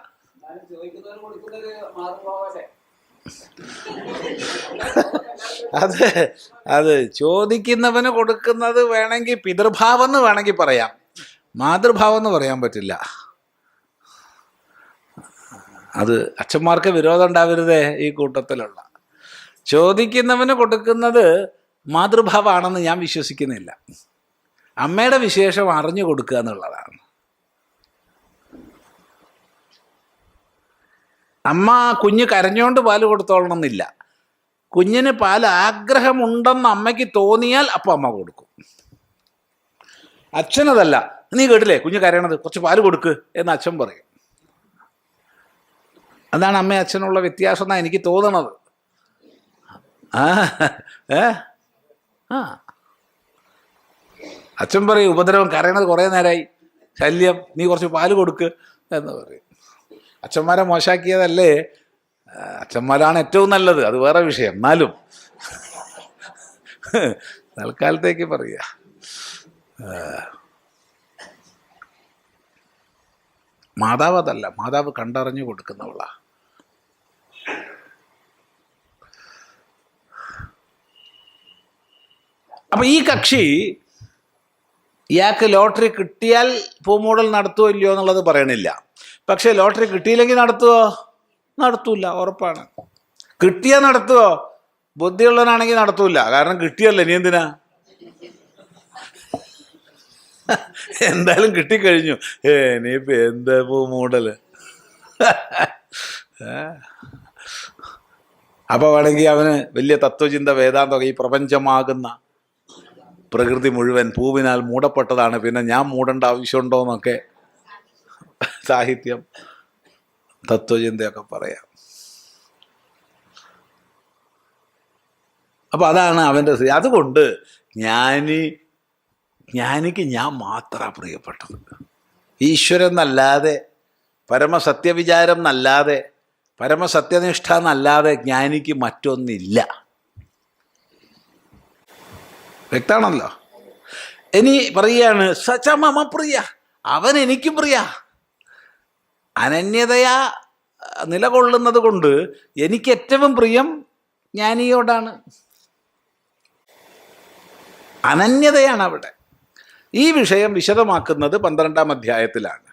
അത് ചോദിക്കുന്നവന് കൊടുക്കുന്നത് വേണമെങ്കിൽ പിതൃഭാവം എന്ന് വേണമെങ്കിൽ പറയാം, മാതൃഭാവം എന്ന് പറയാൻ പറ്റില്ല. അത് അച്ഛന്മാർക്ക് വിരോധം ഉണ്ടാവരുതേ. ഈ കൂട്ടത്തിലുള്ള ചോദിക്കുന്നവന് കൊടുക്കുന്നത് മാതൃഭാവമാണെന്ന് ഞാൻ വിശ്വസിക്കുന്നില്ല. അമ്മയുടെ വിശേഷം അറിഞ്ഞു കൊടുക്കുക എന്നുള്ളതാണ്. അമ്മ കുഞ്ഞ് കരഞ്ഞോണ്ട് പാല് കൊടുത്തോളണമെന്നില്ല. കുഞ്ഞിന് പാൽ ആഗ്രഹമുണ്ടെന്ന് അമ്മയ്ക്ക് തോന്നിയാൽ അപ്പം അമ്മ കൊടുക്കും. അച്ഛനതല്ല, നീ കേട്ടില്ലേ കുഞ്ഞ് കരയണത്, കുറച്ച് പാല് കൊടുക്ക് എന്ന് അച്ഛൻ പറയും. അതാണ് അമ്മ അച്ഛനുള്ള വ്യത്യാസം എന്നാണ് എനിക്ക് തോന്നണത്. അച്ഛൻ പറയും ഉപദ്രവം, കരയണത് കുറേ നേരമായി, ശല്യം, നീ കുറച്ച് പാല് കൊടുക്ക് എന്ന് പറയും. അച്ഛന്മാരെ മോശാക്കിയതല്ലേ, അച്ഛന്മാരാണ് ഏറ്റവും നല്ലത്, അത് വേറെ വിഷയം. എന്നാലും തൽക്കാലത്തേക്ക് പറയുക. മാതാവ് അതല്ല, മാതാവ് കണ്ടറിഞ്ഞു കൊടുക്കുന്നവളാ. അപ്പൊ ഈ കക്ഷി ഇയാൾക്ക് ലോട്ടറി കിട്ടിയാൽ പൂമൂടൽ നടത്തുമോ ഇല്ലയോ എന്നുള്ളത് പറയണില്ല. പക്ഷെ ലോട്ടറി കിട്ടിയില്ലെങ്കിൽ നടത്തൂല, ഉറപ്പാണ്. കിട്ടിയാൽ നടത്തുമോ? ബുദ്ധിയുള്ളവനാണെങ്കിൽ നടത്തൂല, കാരണം കിട്ടിയല്ലേ, ഇനി എന്തിനാ? എന്തായാലും കിട്ടിക്കഴിഞ്ഞു, ഇനിയിപ്പോ എന്താ പൂമൂടല്? അപ്പൊ വേണമെങ്കിൽ അവന് വലിയ തത്വചിന്ത, വേദാന്തം, ഈ പ്രപഞ്ചമാകുന്ന പ്രകൃതി മുഴുവൻ പൂവിനാൽ മൂടപ്പെട്ടതാണ്, പിന്നെ ഞാൻ മൂടേണ്ട ആവശ്യമുണ്ടോ എന്നൊക്കെ സാഹിത്യം, തത്വചിന്തയൊക്കെ പറയാം. അപ്പൊ അതാണ് അവൻ്റെ. അതുകൊണ്ട് ജ്ഞാനിക്ക് ഞാൻ മാത്രമാണ് പ്രിയപ്പെട്ടത്. ഈശ്വരൻ എന്നല്ലാതെ, പരമസത്യവിചാരം എന്നല്ലാതെ, പരമസത്യനിഷ്ഠ എന്നല്ലാതെ ജ്ഞാനിക്ക് മറ്റൊന്നില്ല. വ്യക്തമാണല്ലോ. ഇനി പറയുകയാണ്, സച മമ പ്രിയ, അവൻ എനിക്കും പ്രിയ. അനന്യതയാ നിലകൊള്ളുന്നത് കൊണ്ട് എനിക്ക് ഏറ്റവും പ്രിയം ജ്ഞാനിയോടാണ്. അനന്യതയാണ് അവിടെ. ഈ വിഷയം വിശദമാക്കുന്നത് 12ാം അധ്യായത്തിലാണ്.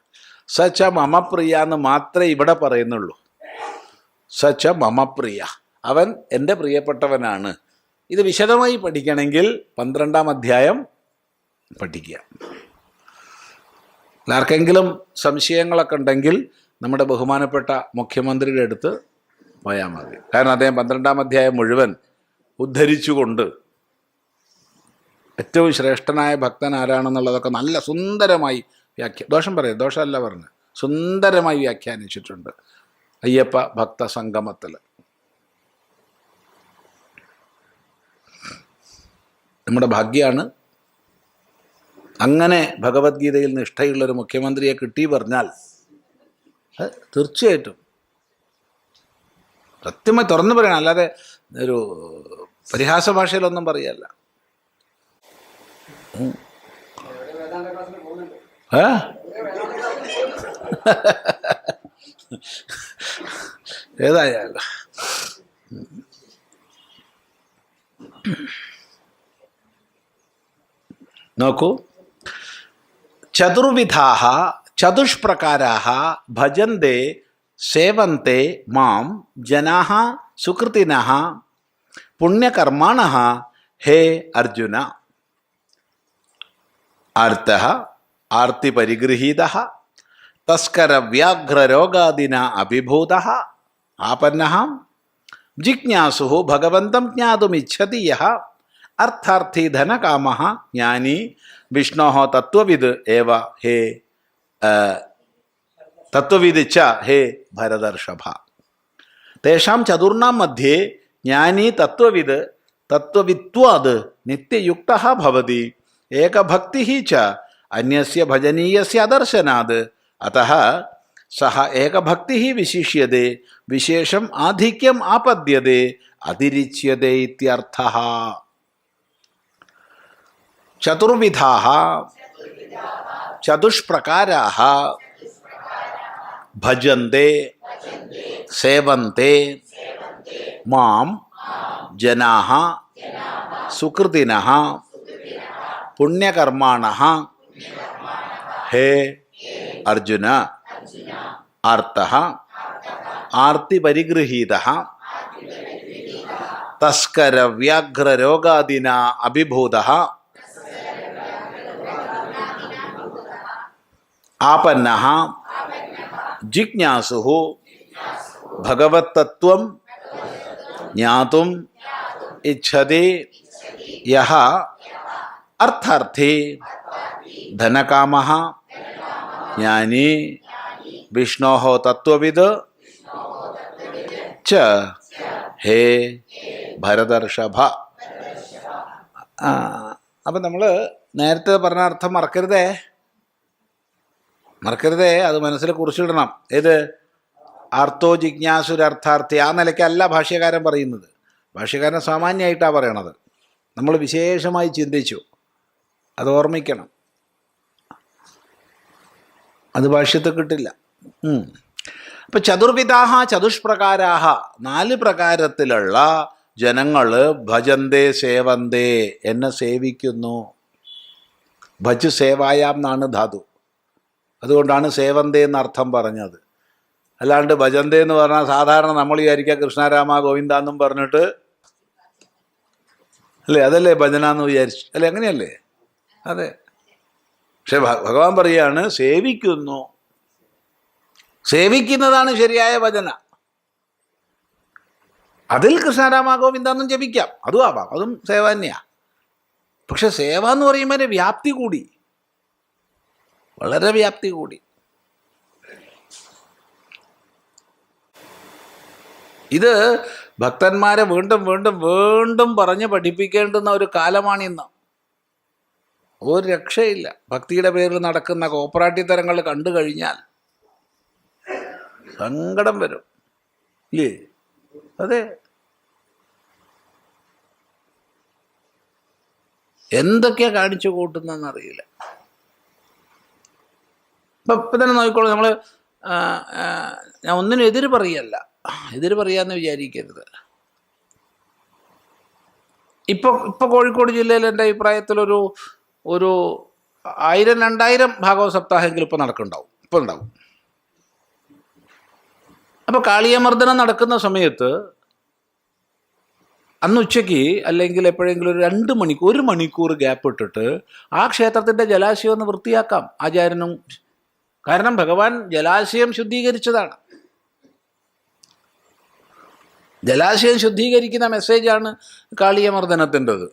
സച്ച മമ പ്രിയ എന്ന് മാത്രമേ ഇവിടെ പറയുന്നുള്ളൂ. സച്ച മമ പ്രിയ, അവൻ എൻ്റെ പ്രിയപ്പെട്ടവനാണ്. ഇത് വിശദമായി പഠിക്കണമെങ്കിൽ 12ാം അധ്യായം പഠിക്കുക. ആർക്കെങ്കിലും സംശയങ്ങളൊക്കെ ഉണ്ടെങ്കിൽ നമ്മുടെ ബഹുമാനപ്പെട്ട മുഖ്യമന്ത്രിയുടെ അടുത്ത് പോയാൽ മതി. കാരണം അദ്ദേഹം 12ാം അധ്യായം മുഴുവൻ ഉദ്ധരിച്ചുകൊണ്ട് ഏറ്റവും ശ്രേഷ്ഠനായ ഭക്തൻ ആരാണെന്നുള്ളതൊക്കെ നല്ല സുന്ദരമായി ദോഷമല്ല പറഞ്ഞ് സുന്ദരമായി വ്യാഖ്യാനിച്ചിട്ടുണ്ട് അയ്യപ്പ ഭക്ത സംഗമത്തിൽ. നമ്മുടെ ഭാഗ്യമാണ്. അങ്ങനെ ഭഗവത്ഗീതയിൽ നിഷ്ഠയുള്ളൊരു മുഖ്യമന്ത്രിയെ കിട്ടി പറഞ്ഞാൽ തീർച്ചയായിട്ടും സത്യമായി തുറന്നു പറയണം, അല്ലാതെ ഒരു പരിഹാസ ഭാഷയിലൊന്നും പറയല്ല. ഏതായാലും നോക്കൂ, ചതുർവിധാഃ ചതുഷ്പ്രകാരാഃ ഭജന്തെ സേവന്തെ മാം ജനാഃ സുകൃതിനഃ പുണ്യകർമാണഃ ഹേ അർജുന. ആർത്തഃ ആർത്തിപരിഗൃഹീതഃ തസ്കരവ്യാഘ്രരോഗാദിനാ അഭിഭൂതഃ ആപന്നഃ ജിജ്ഞാസുഃ ഭഗവന്തം ജ്ഞാതുമിച്ഛതി യഃ അർത്ഥാർത്ഥി ധനകാമഃ ജ്ഞാനി വിഷ്ണോഃ തത്വവിദ് ഏവ ഹേ തത്വവിദ് ച ഹേ ഭരതർഷഭ. തേഷാം ചതുർണാം മധ്യേ ജ്ഞാനി തത്വവിദ് തത്വവിത്വാദ് നിത്യയുക്തഃ ഭവതി ഏകഭക്തിഃ ച അന്യസ്യ ഭജനീയസ്യ അദർശനാദ് അതഃ സഹ ഏകഭക്തിഃ വിശിഷ്യതേ വിശേഷം ആധിക്യം ആപദ്യതേ അതിരിച്യതേ ഇത്യർത്ഥഃ. ചതുർവിധാഃ ചതുഷ്പ്രകാരാഃ ഭജന്തെ സേവന്തെ മാം ജനാഃ സുകൃതിനഃ പുണ്യകർമാണഃ ഹേ അർജുന. ആർത്തഃ ആർത്തിപരിഗൃഹീതഃ തസ്കരവ്യാഘ്രരോഗാദിനാ അഭിഭൂതഃ ആപന്നഃ ജിജ്ഞാസുഃ ഭഗവത്തത്വം ജ്ഞാതും ഇച്ഛതി യഃ അർത്ഥാർത്ഥി ധനകാമഃ ജ്ഞാനി വിഷ്ണോഃ തത്വവിദ് ച ഹേ ഭരതർഷഭ. അപ്പം നമ്മൾ നേരത്തെ പറഞ്ഞ അർത്ഥം മറക്കരുതേ, അത് മനസ്സിൽ കുറിച്ചിടണം. ഏത്? ആർത്തോ ജിജ്ഞാസുരർത്ഥാർത്ഥി. ആ നിലയ്ക്കല്ല ഭാഷ്യകാരൻ പറയുന്നത്. ഭാഷ്യകാരൻ സാമാന്യമായിട്ടാണ് പറയണത്. നമ്മൾ വിശേഷമായി ചിന്തിച്ചു, അത് ഓർമ്മിക്കണം. അത് ഭാഷ്യത്തിൽ കിട്ടില്ല. അപ്പം ചതുർവിധാഃ ചതുഷ്പ്രകാരാഃ, 4 പ്രകാരത്തിലുള്ള ജനങ്ങൾ ഭജന്തേ സേവന്തേ, എന്നെ സേവിക്കുന്നു. ഭജ് സേവായാം എന്നാണ് ധാതു. അതുകൊണ്ടാണ് സേവന്തേ എന്നർത്ഥം പറഞ്ഞത്. അല്ലാണ്ട് ഭജന്തേ എന്ന് പറഞ്ഞാൽ സാധാരണ നമ്മൾ വിചാരിക്കുക കൃഷ്ണരാമ ഗോവിന്ദ എന്നും പറഞ്ഞിട്ട് അല്ലേ, അതല്ലേ ഭജന എന്ന് വിചാരിച്ചു അല്ലേ? അങ്ങനെയല്ലേ? അതെ. പക്ഷെ ഭഗവാൻ പറയുകയാണ് സേവിക്കുന്നു. സേവിക്കുന്നതാണ് ശരിയായ ഭജന. അതിൽ കൃഷ്ണരാമ ഗോവിന്ദ എന്നും ജപിക്കാം, അതും ആവാം, അതും സേവ തന്നെയാണ്. പക്ഷെ സേവ എന്ന് പറയുമ്പോൾ വ്യാപ്തി കൂടി, വളരെ വ്യാപ്തി കൂടി. ഇത് ഭക്തന്മാരെ വീണ്ടും വീണ്ടും വീണ്ടും പറഞ്ഞ് പഠിപ്പിക്കേണ്ടുന്ന ഒരു കാലമാണിന്ന്. ഒരു രക്ഷയില്ല. ഭക്തിയുടെ പേരിൽ നടക്കുന്ന കോപ്പറാട്ടിത്തരങ്ങൾ കണ്ടു കഴിഞ്ഞാൽ സങ്കടം വരും, ഇല്ലേ? അതെ. എന്തൊക്കെയാ കാണിച്ചു കൂട്ടുന്നറിയില്ല. ഇപ്പം തന്നെ നോക്കിക്കോളൂ, നമ്മൾ ഞാൻ ഒന്നിനും എതിര് പറയാന്ന് വിചാരിക്കരുത്. ഇപ്പൊ കോഴിക്കോട് ജില്ലയിൽ എൻ്റെ അഭിപ്രായത്തിലൊരു 1000-2000 ഭാഗവത സപ്താഹമെങ്കിലും ഇപ്പം ഉണ്ടാവും. അപ്പോൾ കാളിയമർദ്ദനം നടക്കുന്ന സമയത്ത് അന്ന് ഉച്ചയ്ക്ക് അല്ലെങ്കിൽ എപ്പോഴെങ്കിലും ഒരു 2 മണിക്കൂർ 1 മണിക്കൂർ ഗ്യാപ്പ് ഇട്ടിട്ട് ആ ക്ഷേത്രത്തിൻ്റെ ജലാശയം ഒന്ന് വൃത്തിയാക്കാം ആചാര്യനും. കാരണം ഭഗവാൻ ജലാശയം ശുദ്ധീകരിച്ചതാണ്. ജലാശയം ശുദ്ധീകരിക്കുന്ന മെസ്സേജാണ് കാളിയമർദ്ദനത്തിൻ്റെത്.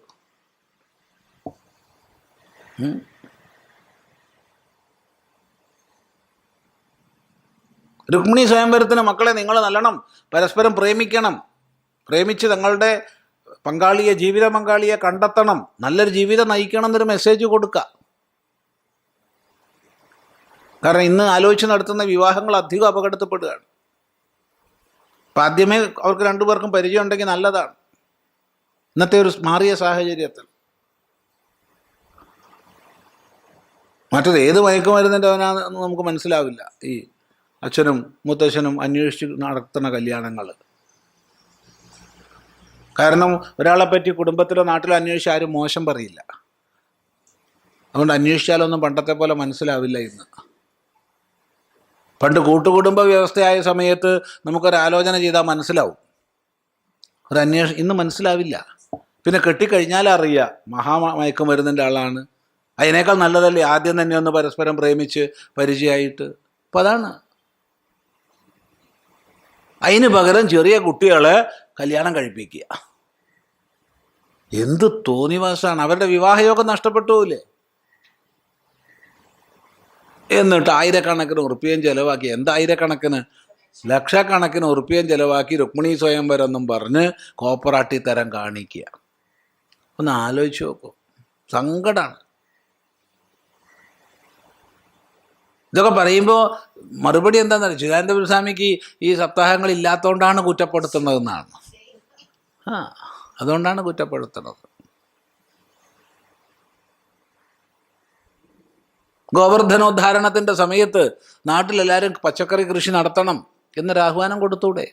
രുക്മിണി സ്വയംവരത്തിന് മക്കളെ നിങ്ങൾ നല്ലോണം പരസ്പരം പ്രേമിക്കണം. പ്രേമിച്ച് തങ്ങളുടെ ജീവിത പങ്കാളിയെ കണ്ടെത്തണം, നല്ലൊരു ജീവിതം നയിക്കണം എന്നൊരു മെസ്സേജ് കൊടുക്കുക. കാരണം ഇന്ന് ആലോചിച്ച് നടത്തുന്ന വിവാഹങ്ങൾ അധികം അപകടത്തിൽപ്പെടുകയാണ്. അപ്പം ആദ്യമേ അവർക്ക് രണ്ടുപേർക്കും പരിചയം ഉണ്ടെങ്കിൽ നല്ലതാണ്. ഇന്നത്തെ ഒരു മാറിയ സാഹചര്യത്തിൽ മറ്റത് ഏത് മയക്കുമരുന്നിൻ്റെ അവനാണെന്ന് നമുക്ക് മനസ്സിലാവില്ല. ഈ അച്ഛനും മുത്തച്ഛനും അന്വേഷിച്ച് നടത്തുന്ന കല്യാണങ്ങൾ. കാരണം ഒരാളെപ്പറ്റി കുടുംബത്തിലോ നാട്ടിലോ അന്വേഷിച്ച് ആരും മോശം പറയില്ല. അതുകൊണ്ട് അന്വേഷിച്ചാലൊന്നും പണ്ടത്തെ പോലെ മനസ്സിലാവില്ല ഇന്ന്. പണ്ട് കൂട്ടുകുടുംബ വ്യവസ്ഥയായ സമയത്ത് നമുക്കൊരാലോചന ചെയ്താൽ മനസ്സിലാവും. ഇന്ന് മനസ്സിലാവില്ല. പിന്നെ കെട്ടിക്കഴിഞ്ഞാൽ അറിയാം മയക്കുമരുന്നിൻ്റെ ആളാണ്. അതിനേക്കാൾ നല്ലതല്ലേ ആദ്യം തന്നെ ഒന്ന് പരസ്പരം പ്രേമിച്ച് പരിചയമായിട്ട്. അപ്പം അതാണ്. അതിന് പകരം ചെറിയ കുട്ടികളെ കല്യാണം കഴിപ്പിക്കുക. എന്ത് തോന്നിവാസാണ്. അവരുടെ വിവാഹയോഗം നഷ്ടപ്പെട്ടു പോയില്ലേ? എന്നിട്ട് ആയിരക്കണക്കിന് ഉറുപ്പികയും ചിലവാക്കി, എന്തായിരക്കണക്കിന് ലക്ഷക്കണക്കിന് ഉറുപ്പികയും ചിലവാക്കി രുക്മിണി സ്വയംവരം എന്നും പറഞ്ഞ് കോപ്പറാട്ടി തരം കാണിക്കുക. ഒന്ന് ആലോചിച്ച് നോക്കൂ, സങ്കടമാണ്. ഇതൊക്കെ പറയുമ്പോൾ മറുപടി എന്താണെന്ന് ചിദാനന്ദപുരി സ്വാമിക്ക് ഈ സപ്താഹങ്ങൾ ഇല്ലാത്തതുകൊണ്ടാണ് കുറ്റപ്പെടുത്തുന്നതെന്നാണ്. അതുകൊണ്ടാണ് കുറ്റപ്പെടുത്തുന്നത്. ഗോവർദ്ധനോദ്ധാരണത്തിൻ്റെ സമയത്ത് നാട്ടിലെല്ലാവരും പച്ചക്കറി കൃഷി നടത്തണം എന്നൊരു ആഹ്വാനം കൊടുത്തൂടെ?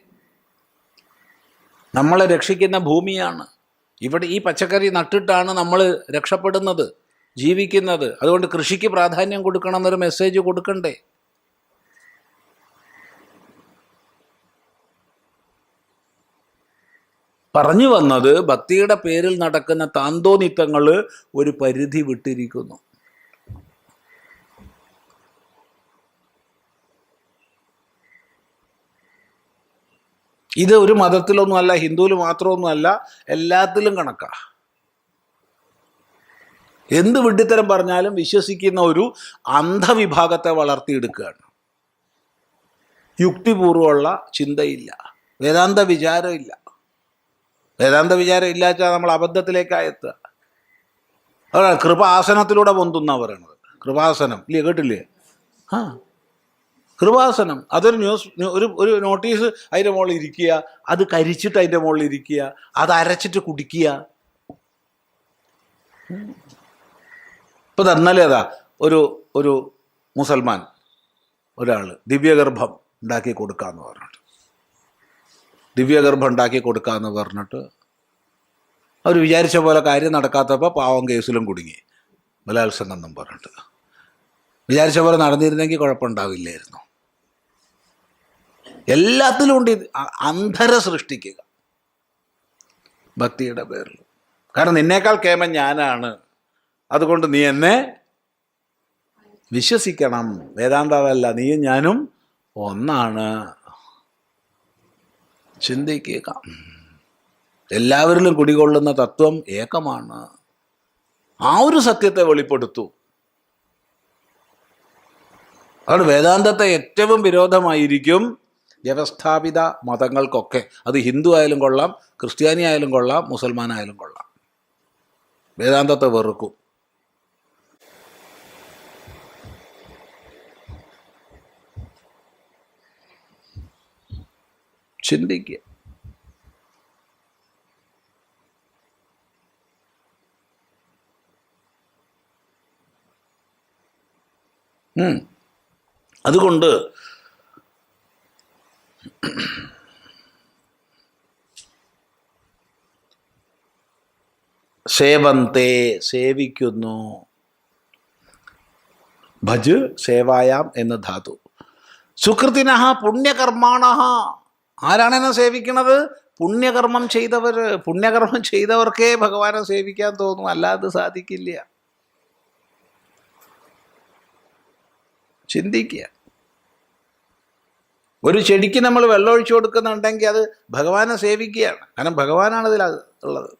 നമ്മളെ രക്ഷിക്കുന്ന ഭൂമിയാണ്. ഇവിടെ ഈ പച്ചക്കറി നട്ടിട്ടാണ് നമ്മൾ രക്ഷപ്പെടുന്നത്, ജീവിക്കുന്നത്. അതുകൊണ്ട് കൃഷിക്ക് പ്രാധാന്യം കൊടുക്കണം എന്നൊരു മെസ്സേജ് കൊടുക്കണ്ടേ? പറഞ്ഞു വന്നത് ഭക്തിയുടെ പേരിൽ നടക്കുന്ന താന്തോന്നിത്തങ്ങൾ ഒരു പരിധി വിട്ടിരിക്കുന്നു. ഇത് ഒരു മതത്തിലൊന്നുമല്ല, ഹിന്ദുവിൽ മാത്രമൊന്നുമല്ല, എല്ലാത്തിലും കണക്കാ. എന്ത് വിഡ്ഢിത്തരം പറഞ്ഞാലും വിശ്വസിക്കുന്ന ഒരു അന്ധവിഭാഗത്തെ വളർത്തിയെടുക്കുകയാണ്. യുക്തിപൂർവമുള്ള ചിന്തയില്ല, വേദാന്ത വിചാരമില്ല. വേദാന്ത വിചാരം ഇല്ലാച്ചാൽ നമ്മൾ അബദ്ധത്തിലേക്കാണ് എത്തുക. അതാണ് കൃപാസനത്തിലൂടെ പൊന്തുന്ന പറയണത്. കൃപാസനം ഇല്ലേ, കേട്ടില്ലേ? കൃപാസനം അതൊരു ഒരു നോട്ടീസ് അതിൻ്റെ മുകളിൽ ഇരിക്കുക, അത് കരിച്ചിട്ട് അതിൻ്റെ മുകളിൽ ഇരിക്കുക, അത് അരച്ചിട്ട് കുടിക്കുക. ഇപ്പം തന്നാലേ അതാ ഒരു മുസൽമാൻ ഒരാൾ ദിവ്യഗർഭം ഉണ്ടാക്കി കൊടുക്കാമെന്ന് പറഞ്ഞിട്ട് അവർ വിചാരിച്ച പോലെ കാര്യം നടക്കാത്തപ്പോൾ പാവം കേസിലും കുടുങ്ങി, ബലാത്സംഗം എന്നും പറഞ്ഞിട്ട്. വിചാരിച്ച പോലെ നടന്നിരുന്നെങ്കിൽ കുഴപ്പമുണ്ടാവില്ലായിരുന്നു. എല്ലാത്തിലും ഉണ്ട് അന്ധര സൃഷ്ടിക്കുക ഭക്തിയുടെ പേരിൽ. കാരണം നിന്നേക്കാൾ കേമൻ ഞാനാണ്, അതുകൊണ്ട് നീ എന്നെ വിശ്വസിക്കണം. വേദാന്തമല്ല, നീയും ഞാനും ഒന്നാണ്. ചിന്തിക്കുക. എല്ലാവരിലും കുടികൊള്ളുന്ന തത്വം ഏകമാണ്. ആ ഒരു സത്യത്തെ വെളിപ്പെടുത്തൂ. അതുകൊണ്ട് വേദാന്തത്തെ ഏറ്റവും വിരോധമായിരിക്കും വ്യവസ്ഥാപിത മതങ്ങൾക്കൊക്കെ. അത് ഹിന്ദു ആയാലും കൊള്ളാം, ക്രിസ്ത്യാനി ആയാലും കൊള്ളാം, മുസൽമാനായാലും കൊള്ളാം. വേദാന്തത്തെ വെറുക്കും. ചിന്തിക്കുക. അതുകൊണ്ട് സേവന്തേ സേവിക്കുന്നു, ഭജ് സേവായാം എന്ന ധാതു. സുകൃതിനഃ പുണ്യകർമാണഃ. ആരാണ് എന്നെ സേവിക്കുന്നത്? പുണ്യകർമ്മം ചെയ്തവർ. പുണ്യകർമ്മം ചെയ്തവർക്കേ ഭഗവാനെ സേവിക്കാൻ തോന്നും, അല്ലാതെ സാധിക്കില്ല. ചിന്തിക്കുക. ഒരു ചെടിക്ക് നമ്മൾ വെള്ളമൊഴിച്ചു കൊടുക്കുന്നുണ്ടെങ്കിൽ അത് ഭഗവാനെ സേവിക്കുകയാണ്. കാരണം ഭഗവാനാണ് ഇതിൽ ഉള്ളത്.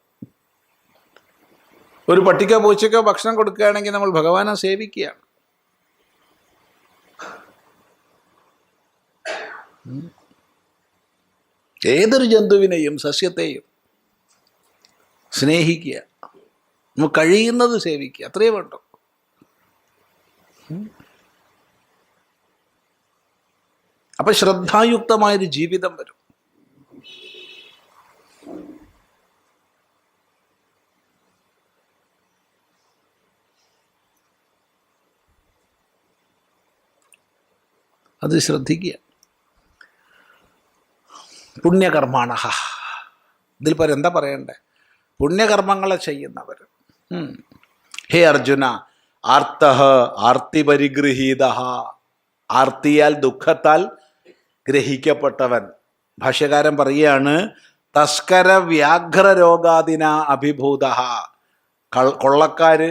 ഒരു പട്ടിക്കോ പൂച്ചയ്ക്കോ ഭക്ഷണം കൊടുക്കുകയാണെങ്കിൽ നമ്മൾ ഭഗവാനെ സേവിക്കുകയാണ്. ഏതൊരു ജന്തുവിനെയും സസ്യത്തെയും സ്നേഹിക്കുക, നമുക്ക് കഴിയുന്നത് സേവിക്കുക, അത്രയേ വേണ്ടു. അപ്പൊ ശ്രദ്ധായുക്തമായൊരു ജീവിതം വരും. അത് ശ്രദ്ധിക്കുക. പുണ്യകർമാണ, ഇതിൽ പരം എന്താ പറയണ്ടേ? പുണ്യകർമ്മങ്ങളെ ചെയ്യുന്നവർ. ഹേ അർജുന, ആർത്തഃ ആർത്തിപരിഗൃഹീത, ആർത്തിയാൽ ദുഃഖത്താൽ ഗ്രഹിക്കപ്പെട്ടവൻ. ഭാഷ്യകാരൻ പറയുകയാണ്, തസ്കര വ്യാഘ്ര രോഗാദിന അഭിഭൂത, കൊള്ളക്കാര്,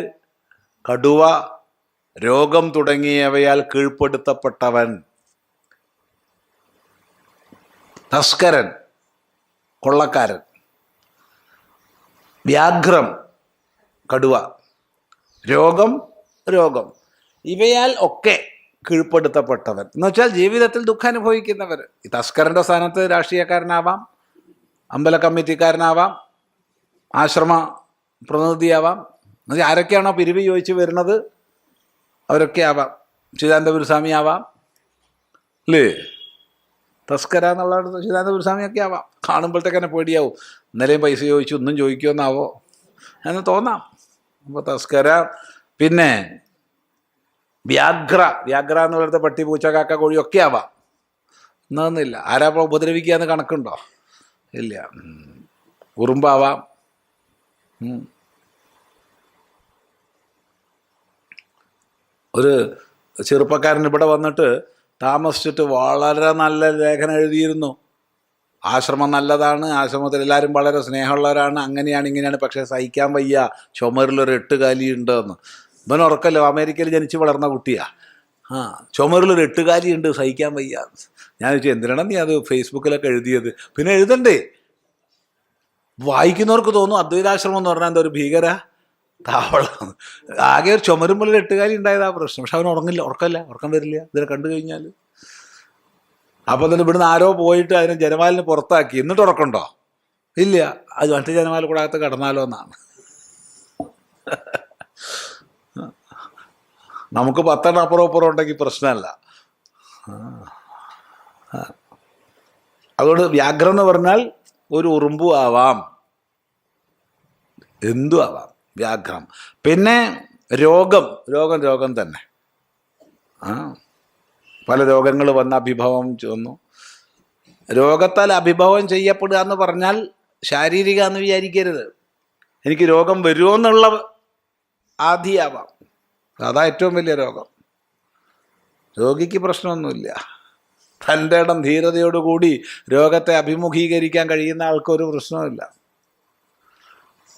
കടുവ, രോഗം തുടങ്ങിയവയാൽ കീഴ്പ്പെടുത്തപ്പെട്ടവൻ. തസ്കരൻ കൊള്ളക്കാരൻ, വ്യാഘ്രം കടുവ, രോഗം ഇവയാൽ ഒക്കെ കീഴ്പ്പെടുത്തപ്പെട്ടവൻ എന്ന് വെച്ചാൽ ജീവിതത്തിൽ ദുഃഖം അനുഭവിക്കുന്നവർ. ഈ തസ്കരൻ്റെ സ്ഥാനത്ത് രാഷ്ട്രീയക്കാരനാവാം, അമ്പല കമ്മിറ്റിക്കാരനാവാം, ആശ്രമ പ്രതിനിധിയാവാം. എന്നുവെച്ചാൽ ആരൊക്കെയാണോ പിരിവ് ചോദിച്ച് വരുന്നത് അവരൊക്കെ ആവാം. ചിദാനന്ദപുരസ്വാമി ആവാം, അല്ലേ? തസ്കര എന്നുള്ള ചിദാനന്ദപുരസ്വാമിയൊക്കെ ആവാം. കാണുമ്പോഴത്തേക്ക് തന്നെ പേടിയാവും, ഇന്നലെയും പൈസ ചോദിച്ചു ഒന്നും ചോദിക്കുമെന്നാവോ എന്ന് തോന്നാം. അപ്പോൾ തസ്കര. പിന്നെ വ്യാഘ്ര എന്ന് പറയുന്നത് പട്ടി, പൂച്ച, കാക്ക, കോഴിയൊക്കെ ആവാം. എന്നൊന്നുമില്ല. ആരാ ഉപദ്രവിക്കുക എന്ന് കണക്കുണ്ടോ? ഇല്ല. ഉറുമ്പാവാം. ഒരു ചെറുപ്പക്കാരൻ ഇവിടെ വന്നിട്ട് താമസിച്ചിട്ട് വളരെ നല്ല ലേഖനം എഴുതിയിരുന്നു. ആശ്രമം നല്ലതാണ്, ആശ്രമത്തിൽ എല്ലാവരും വളരെ സ്നേഹമുള്ളവരാണ്, അങ്ങനെയാണ് ഇങ്ങനെയാണ്, പക്ഷേ സഹിക്കാൻ വയ്യ, ചുമരിലൊരു 8 കാലി ഉണ്ട് എന്ന്. ഇവൻ ഉറക്കല്ലോ, അമേരിക്കയിൽ ജനിച്ച് വളർന്ന കുട്ടിയാ. ചുമരിലൊരു 8 കാലി ഉണ്ട്, സഹിക്കാൻ വയ്യ. ഞാൻ ചോദിച്ചു, എന്തിനാണ് നീ അത് ഫേസ്ബുക്കിലൊക്കെ എഴുതിയത്? പിന്നെ എഴുതണ്ടേ? വായിക്കുന്നവർക്ക് തോന്നും അദ്വൈതാശ്രമം എന്ന് പറഞ്ഞാൽ എന്താ ഒരു ഭീകര താവളം. ആകെ ഒരു ചുമരുമ്പോൾ 8 കാലി ഉണ്ടായതാ പ്രശ്നം. പക്ഷെ അവൻ ഉറക്കം വരില്ല ഇതിനെ കണ്ടു കഴിഞ്ഞാൽ. അപ്പം തന്നെ ഇവിടുന്ന് ആരോ പോയിട്ട് അതിനെ ജനവാലിന് പുറത്താക്കി. എന്നിട്ട് ഉറക്കമുണ്ടോ? ഇല്ല. അത് മറ്റേ ജനവാൽ കൂടെ അകത്ത് കടന്നാലോ എന്നാണ്. നമുക്ക് 10 അപ്പുറം ഉണ്ടെങ്കിൽ പ്രശ്നമല്ല. അതുകൊണ്ട് വ്യാഘ്രം എന്ന് പറഞ്ഞാൽ ഒരു ഉറുമ്പു ആവാം, എന്തു ആവാം വ്യാഘ്രം. പിന്നെ രോഗം തന്നെ. പല രോഗങ്ങൾ വന്ന അഭിഭവം ചെന്നു. രോഗത്താൽ അഭിഭവം ചെയ്യപ്പെടുക എന്ന് പറഞ്ഞാൽ ശാരീരിക എന്ന് വിചാരിക്കരുത്. എനിക്ക് രോഗം വരുമോ എന്നുള്ള ആധിയാവാം. അതാ ഏറ്റവും വലിയ രോഗം. രോഗിക്ക് പ്രശ്നമൊന്നുമില്ല. തൻ്റെ ഇടം ധീരതയോടുകൂടി രോഗത്തെ അഭിമുഖീകരിക്കാൻ കഴിയുന്ന ആൾക്കൊരു പ്രശ്നമില്ല.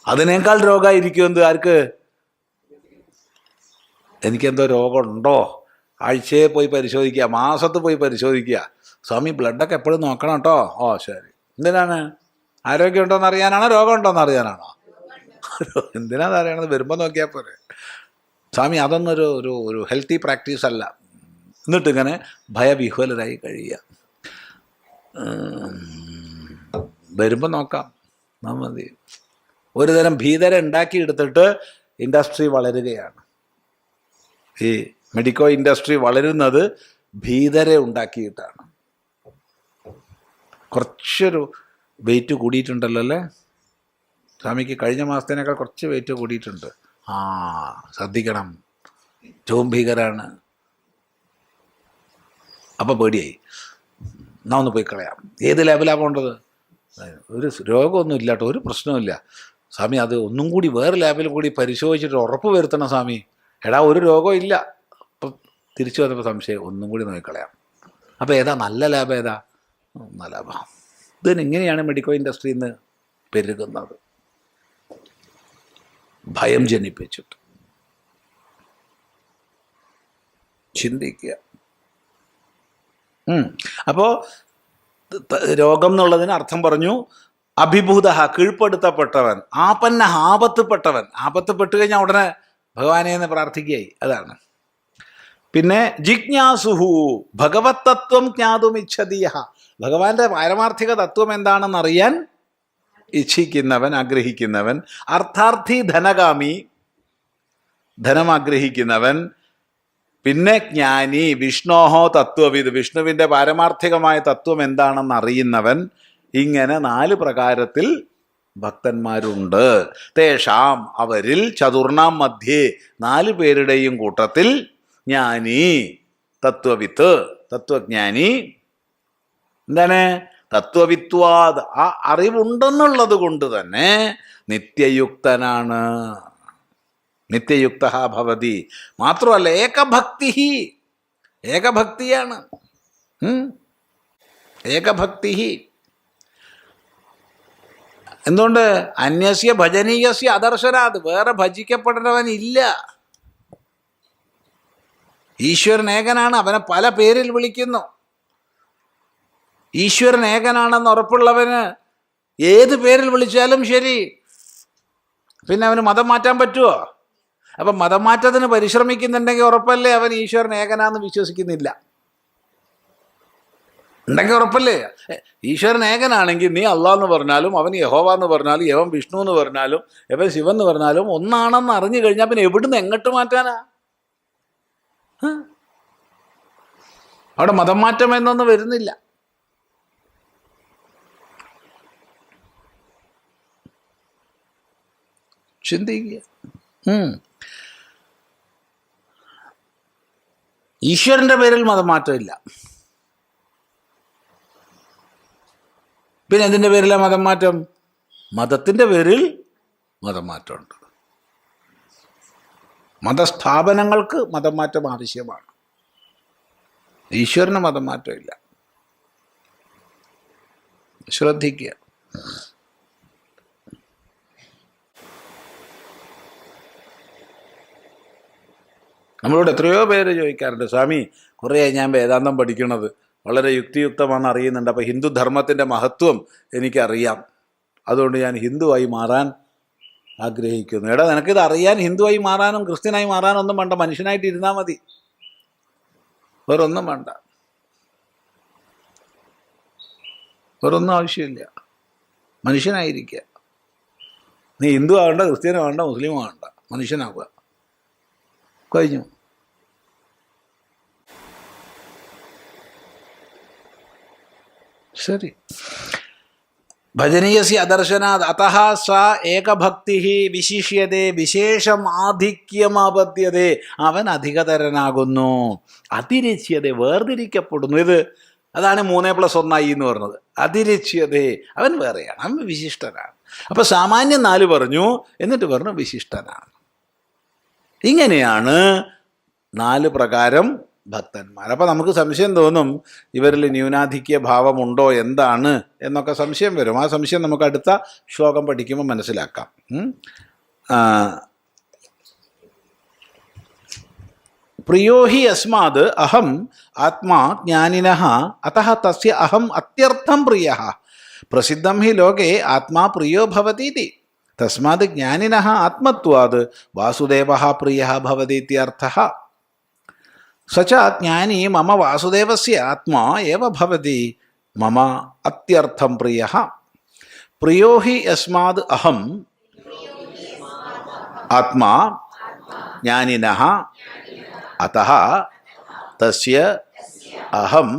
അതിനേക്കാൾ രോഗമായിരിക്കും എന്ത്? ആർക്ക്? എനിക്കെന്തോ രോഗമുണ്ടോ? ആഴ്ചയെ പോയി പരിശോധിക്കുക, മാസത്ത് പോയി പരിശോധിക്കുക. സ്വാമി ബ്ലഡൊക്കെ എപ്പോഴും നോക്കണം കേട്ടോ. ഓ ശരി. എന്തിനാണ്? ആരോഗ്യം ഉണ്ടോയെന്ന് അറിയാനാണോ രോഗം ഉണ്ടോയെന്ന് അറിയാനാണോ? എന്തിനാണ് അറിയണത്? വരുമ്പോൾ നോക്കിയാൽ പോരെ. സ്വാമി അതൊന്നും ഒരു ഹെൽത്തി പ്രാക്ടീസ് അല്ല. എന്നിട്ടിങ്ങനെ ഭയവിഹ്വലരായി കഴിയുക. വരുമ്പോൾ നോക്കാം, മതി. ഒരു തരം ഭീതരെ ഉണ്ടാക്കിയെടുത്തിട്ട് ഇൻഡസ്ട്രി വളരുകയാണ്. ഈ മെഡിക്കോ ഇൻഡസ്ട്രി വളരുന്നത് ഭീതരെ ഉണ്ടാക്കിയിട്ടാണ്. കുറച്ചൊരു വെയിറ്റ് കൂടിയിട്ടുണ്ടല്ലോ അല്ലേ സ്വാമിക്ക്? കഴിഞ്ഞ മാസത്തേനേക്കാൾ കുറച്ച് വെയിറ്റ് കൂടിയിട്ടുണ്ട്. ശ്രദ്ധിക്കണം, ഏറ്റവും ഭീകരാണ്. അപ്പം പേടിയായി. എന്നാ ഒന്ന് പോയി കളയാം. ഏത് ലാബിലാണ് പോകേണ്ടത്? ഒരു രോഗമൊന്നും ഇല്ല കേട്ടോ, ഒരു പ്രശ്നമില്ല സ്വാമി. അത് ഒന്നും കൂടി വേറെ ലാബിൽ കൂടി പരിശോധിച്ചിട്ട് ഉറപ്പ് വരുത്തണം സ്വാമി. എടാ ഒരു രോഗവും ഇല്ല. അപ്പം തിരിച്ചു വന്നപ്പോൾ സംശയം, ഒന്നും കൂടി നോക്കിക്കളയാം. അപ്പോൾ ഏതാ നല്ല ലാബ്? ഏതാ നല്ല ലാബാ? ഇതിനിങ്ങനെയാണ് മെഡിക്കോ ഇൻഡസ്ട്രിയിൽ നിന്ന് പെരുകുന്നത്, ഭയം ജനിപ്പിച്ചിട്ട്. ചിന്തിക്കുക. അപ്പോൾ രോഗം എന്നുള്ളതിന് അർത്ഥം പറഞ്ഞു. അഭിഭൂത, കീഴ്പ്പെടുത്തപ്പെട്ടവൻ. ആപന്ന, ആപത്തുപ്പെട്ടവൻ. ആപത്തുപ്പെട്ട് കഴിഞ്ഞാൽ ഉടനെ ഭഗവാനെ എന്ന് പ്രാർത്ഥിക്കുകയായി. അതാണ്. പിന്നെ ജിജ്ഞാസുഹു, ഭഗവത് തത്വം ജ്ഞാതുമിച്ഛതിയ, ഭഗവാന്റെ പാരമാർത്ഥിക തത്വം എന്താണെന്നറിയാൻ ഇച്ഛിക്കുന്നവൻ, ആഗ്രഹിക്കുന്നവൻ. അർത്ഥാർത്ഥി ധനകാമി, ധനം ആഗ്രഹിക്കുന്നവൻ. പിന്നെ ജ്ഞാനി, വിഷ്ണോഹോ തത്വവിത്, വിഷ്ണുവിൻ്റെ പാരമാർത്ഥികമായ തത്വം എന്താണെന്ന് അറിയുന്നവൻ. ഇങ്ങനെ 4 പ്രകാരത്തിൽ ഭക്തന്മാരുണ്ട്. തേഷാം, അവരിൽ, ചതുർണാം മധ്യേ, 4 പേരുടെയും കൂട്ടത്തിൽ, ജ്ഞാനി, തത്വവിത്ത്, തത്വജ്ഞാനി. എന്താണ്? തത്വവിത്വാദ്, ആ അറിവുണ്ടെന്നുള്ളത് കൊണ്ട് തന്നെ നിത്യയുക്തനാണ്. നിത്യയുക്ത ഭവതി. മാത്രമല്ല ഏകഭക്തി, ഏകഭക്തിയാണ്. ഏകഭക്തി. എന്തുകൊണ്ട്? അന്യസ്യ ഭജനീയസ്യ അദർശനാത്, വേറെ ഭജിക്കപ്പെടുന്നവൻ ഇല്ല. ഈശ്വരൻ ഏകനാണ്, അവനെ പല പേരിൽ വിളിക്കുന്നു. ഈശ്വരൻ ഏകനാണെന്ന് ഉറപ്പുള്ളവന് ഏത് പേരിൽ വിളിച്ചാലും ശരി. പിന്നെ അവന് മതം മാറ്റാൻ പറ്റുമോ? അപ്പം മതം മാറ്റത്തിന് പരിശ്രമിക്കുന്നുണ്ടെങ്കിൽ ഉറപ്പല്ലേ അവൻ ഈശ്വരൻ ഏകനാന്ന് വിശ്വസിക്കുന്നില്ല. ഉണ്ടെങ്കിൽ ഉറപ്പല്ലേ? ഈശ്വരൻ ഏകനാണെങ്കിൽ നീ അള്ളാന്ന് പറഞ്ഞാലും, അവൻ യഹോവ എന്ന് പറഞ്ഞാലും, യവൻ വിഷ്ണു എന്ന് പറഞ്ഞാലും, യവൻ ശിവൻ എന്ന് പറഞ്ഞാലും ഒന്നാണെന്ന് അറിഞ്ഞു കഴിഞ്ഞാൽ പിന്നെ എവിടുന്ന് എങ്ങോട്ട് മാറ്റാനാ? അവിടെ മതം മാറ്റം എന്നൊന്നും വരുന്നില്ല. ചിന്തിക്കുക. ഈശ്വരന്റെ പേരിൽ മതം മാറ്റമില്ല. പിന്നെ എന്തിൻ്റെ പേരിലാണ് മതം മാറ്റം? മതത്തിൻ്റെ പേരിൽ മതം മാറ്റമുണ്ട്. മതസ്ഥാപനങ്ങൾക്ക് മതം മാറ്റം ആവശ്യമാണ്. ഈശ്വരന് മതം മാറ്റമില്ല. ശ്രദ്ധിക്കുക. നമ്മളോട് എത്രയോ പേര് ചോദിക്കാറുണ്ട്, സ്വാമി കുറേ ഞാൻ വേദാന്തം പഠിക്കണത് വളരെ യുക്തിയുക്തമാണെന്ന് അറിയുന്നുണ്ട്, അപ്പോൾ ഹിന്ദു ധർമ്മത്തിൻ്റെ മഹത്വം എനിക്കറിയാം, അതുകൊണ്ട് ഞാൻ ഹിന്ദുവായി മാറാൻ ആഗ്രഹിക്കുന്നു. എടാ, നിനക്കിത് അറിയാൻ ഹിന്ദുവായി മാറാനും ക്രിസ്ത്യനായി മാറാനും ഒന്നും വേണ്ട, മനുഷ്യനായിട്ട് ഇരുന്നാൽ മതി, വേറൊന്നും വേണ്ട, വേറൊന്നും ആവശ്യമില്ല. മനുഷ്യനായിരിക്കുക. നീ ഹിന്ദു ആകണ്ട, ക്രിസ്ത്യനും ആകണ്ട, മുസ്ലിം ആകണ്ട, മനുഷ്യനാവുക. കഴിഞ്ഞു. ശരി. ഭജനീയസ്യ അദർശനാത് അതഃ സ ഏകഭക്തി വിശിഷ്യതേ വിശേഷം ആധിക്യമാപദ്യതേ, അവൻ അധികതരനാകുന്നു. അതിരിച്യതേ, വേർതിരിക്കപ്പെടുന്നു. ഇത് അതാണ് 3+1 എന്ന് പറഞ്ഞത്. അതിരിച്യതേ, അവൻ വേറെയാണ്, അവൻ വിശിഷ്ടനാണ്. അപ്പോൾ സാമാന്യം 4 പറഞ്ഞു, എന്നിട്ട് പറഞ്ഞു വിശിഷ്ടനാണ്. ഇങ്ങനെയാണ് 4 പ്രകാരം ഭക്തന്മാർ. അപ്പം നമുക്ക് സംശയം തോന്നും, ഇവരിൽ ന്യൂനാധിക്യ ഭാവമുണ്ടോ എന്താണ് എന്നൊക്കെ സംശയം വരും. ആ സംശയം നമുക്ക് അടുത്ത ശ്ലോകം പഠിക്കുമ്പോൾ മനസ്സിലാക്കാം. പ്രിയോ ഹി യസ്മാത് അഹം ആത്മാ ജ്ഞാനിനഃ അതഃ തസ്യ അഹം അത്യർത്ഥം പ്രിയഃ പ്രസിദ്ധം ഹി ലോകേ ആത്മാ പ്രിയോ ഭവതീതി തസ്മാത് ജ്ഞാനിനഃ ആത്മത്വാത് വാസുദേവഃ പ്രിയഃ ഭവതീത്യർത്ഥഃ. സ ച ജ്ഞാനി മമ വാസുദേവസ്യ ആത്മാ ഏവ ഭവതി മമ അത്യർത്ഥം പ്രിയഃ. പ്രിയോ ഹി യസ്മാത് അഹം ആത്മാ ജ്ഞാനിനഃ അതഃ തസ്യ അഹം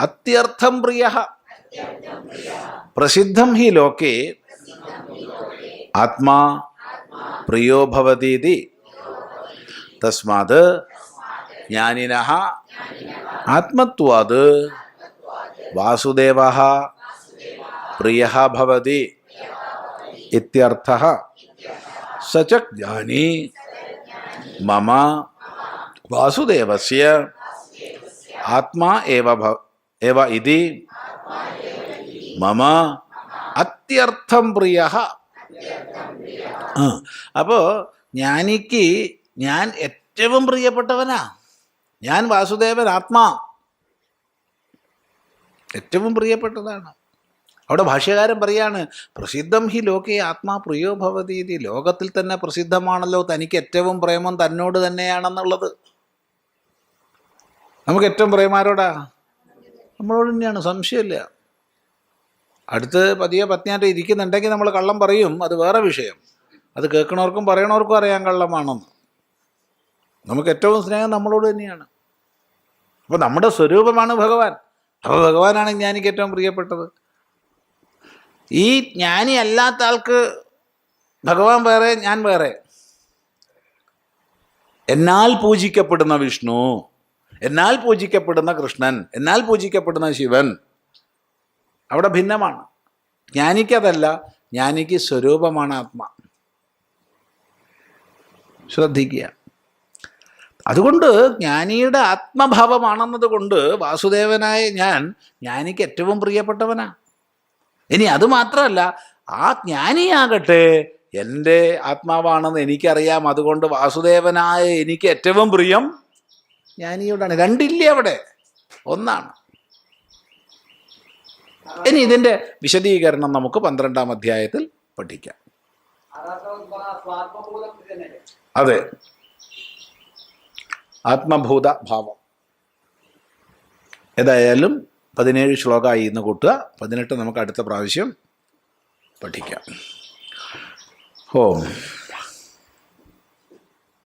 അത്യർത്ഥം പ്രിയഃ പ്രസിദ്ധം ഹി ലോകേ ആത്മാ പ്രിയോ ഭവതീതി തസ്മാത് ജ്ഞാനിനഃ ആത്മത്വാത് വാസുദേവഃ പ്രിയഃ ഭവതി ഇത്യർത്ഥഃ. സ ച ജ്ഞാനി മമ വാസുദേവസ്യ ആത്മാ ഏവ ഇതി മമ അത്യർത്ഥം പ്രിയഃ. അപ്പോൾ ജ്ഞാനിക്ക് ഞാൻ ഏറ്റവും പ്രിയപ്പെട്ടവനാ. ഞാൻ വാസുദേവൻ, ആത്മാ ഏറ്റവും പ്രിയപ്പെട്ടതാണ്. അവിടെ ഭാഷ്യകാരൻ പറയാണ്, പ്രസിദ്ധം ഹി ലോകേ ആത്മാ പ്രിയോ ഭവതി. ലോകത്തിൽ തന്നെ പ്രസിദ്ധമാണല്ലോ തനിക്ക് ഏറ്റവും പ്രേമം തന്നോട് തന്നെയാണെന്നുള്ളത്. നമുക്ക് ഏറ്റവും പ്രേമാരോടാ? നമ്മളോട് തന്നെയാണ്, സംശയമില്ല. അടുത്ത് പതിയെ പത്നിയായിട്ട് ഇരിക്കുന്നുണ്ടെങ്കിൽ നമ്മൾ കള്ളം പറയും, അത് വേറെ വിഷയം. അത് കേൾക്കണവർക്കും പറയണവർക്കും അറിയാൻ കള്ളമാണെന്ന്. നമുക്ക് ഏറ്റവും സ്നേഹം നമ്മളോട് തന്നെയാണ്. അപ്പോൾ നമ്മുടെ സ്വരൂപമാണ് ഭഗവാൻ. അപ്പോൾ ഭഗവാനാണ് ജ്ഞാനിക്ക് ഏറ്റവും പ്രിയപ്പെട്ടത്. ഈ ജ്ഞാനി അല്ലാത്ത ആൾക്ക് ഭഗവാൻ വേറെ, ഞാൻ വേറെ. എന്നാൽ പൂജിക്കപ്പെടുന്ന വിഷ്ണു, എന്നാൽ പൂജിക്കപ്പെടുന്ന കൃഷ്ണൻ, എന്നാൽ പൂജിക്കപ്പെടുന്ന ശിവൻ അവിടെ ഭിന്നമാണ്. ജ്ഞാനിക്കതല്ല, ജ്ഞാനിക്ക് സ്വരൂപമാണ് ആത്മ. ശ്രദ്ധിക്കുക. അതുകൊണ്ട് ജ്ഞാനിയുടെ ആത്മഭാവമാണെന്നത് കൊണ്ട് വാസുദേവനായ ഞാൻ ജ്ഞാനിക്ക് ഏറ്റവും പ്രിയപ്പെട്ടവനാ. ഇനി അതുമാത്രമല്ല, ആ ജ്ഞാനിയാകട്ടെ എൻ്റെ ആത്മാവാണെന്ന് എനിക്കറിയാം. അതുകൊണ്ട് വാസുദേവനായ എനിക്ക് ഏറ്റവും പ്രിയം ജ്ഞാനിയോടാണ്. രണ്ടില്ല അവിടെ, ഒന്നാണ്. ഇനി ഇതിൻ്റെ വിശദീകരണം നമുക്ക് 12-ാം അധ്യായത്തിൽ പഠിക്കാം. അതെ, ആത്മഭൂത ഭാവം. ഏതായാലും 17 ശ്ലോകമായി ഇന്ന് കൂട്ടുക. 18 നമുക്ക് അടുത്ത പ്രാവശ്യം പഠിക്കാം. ഓം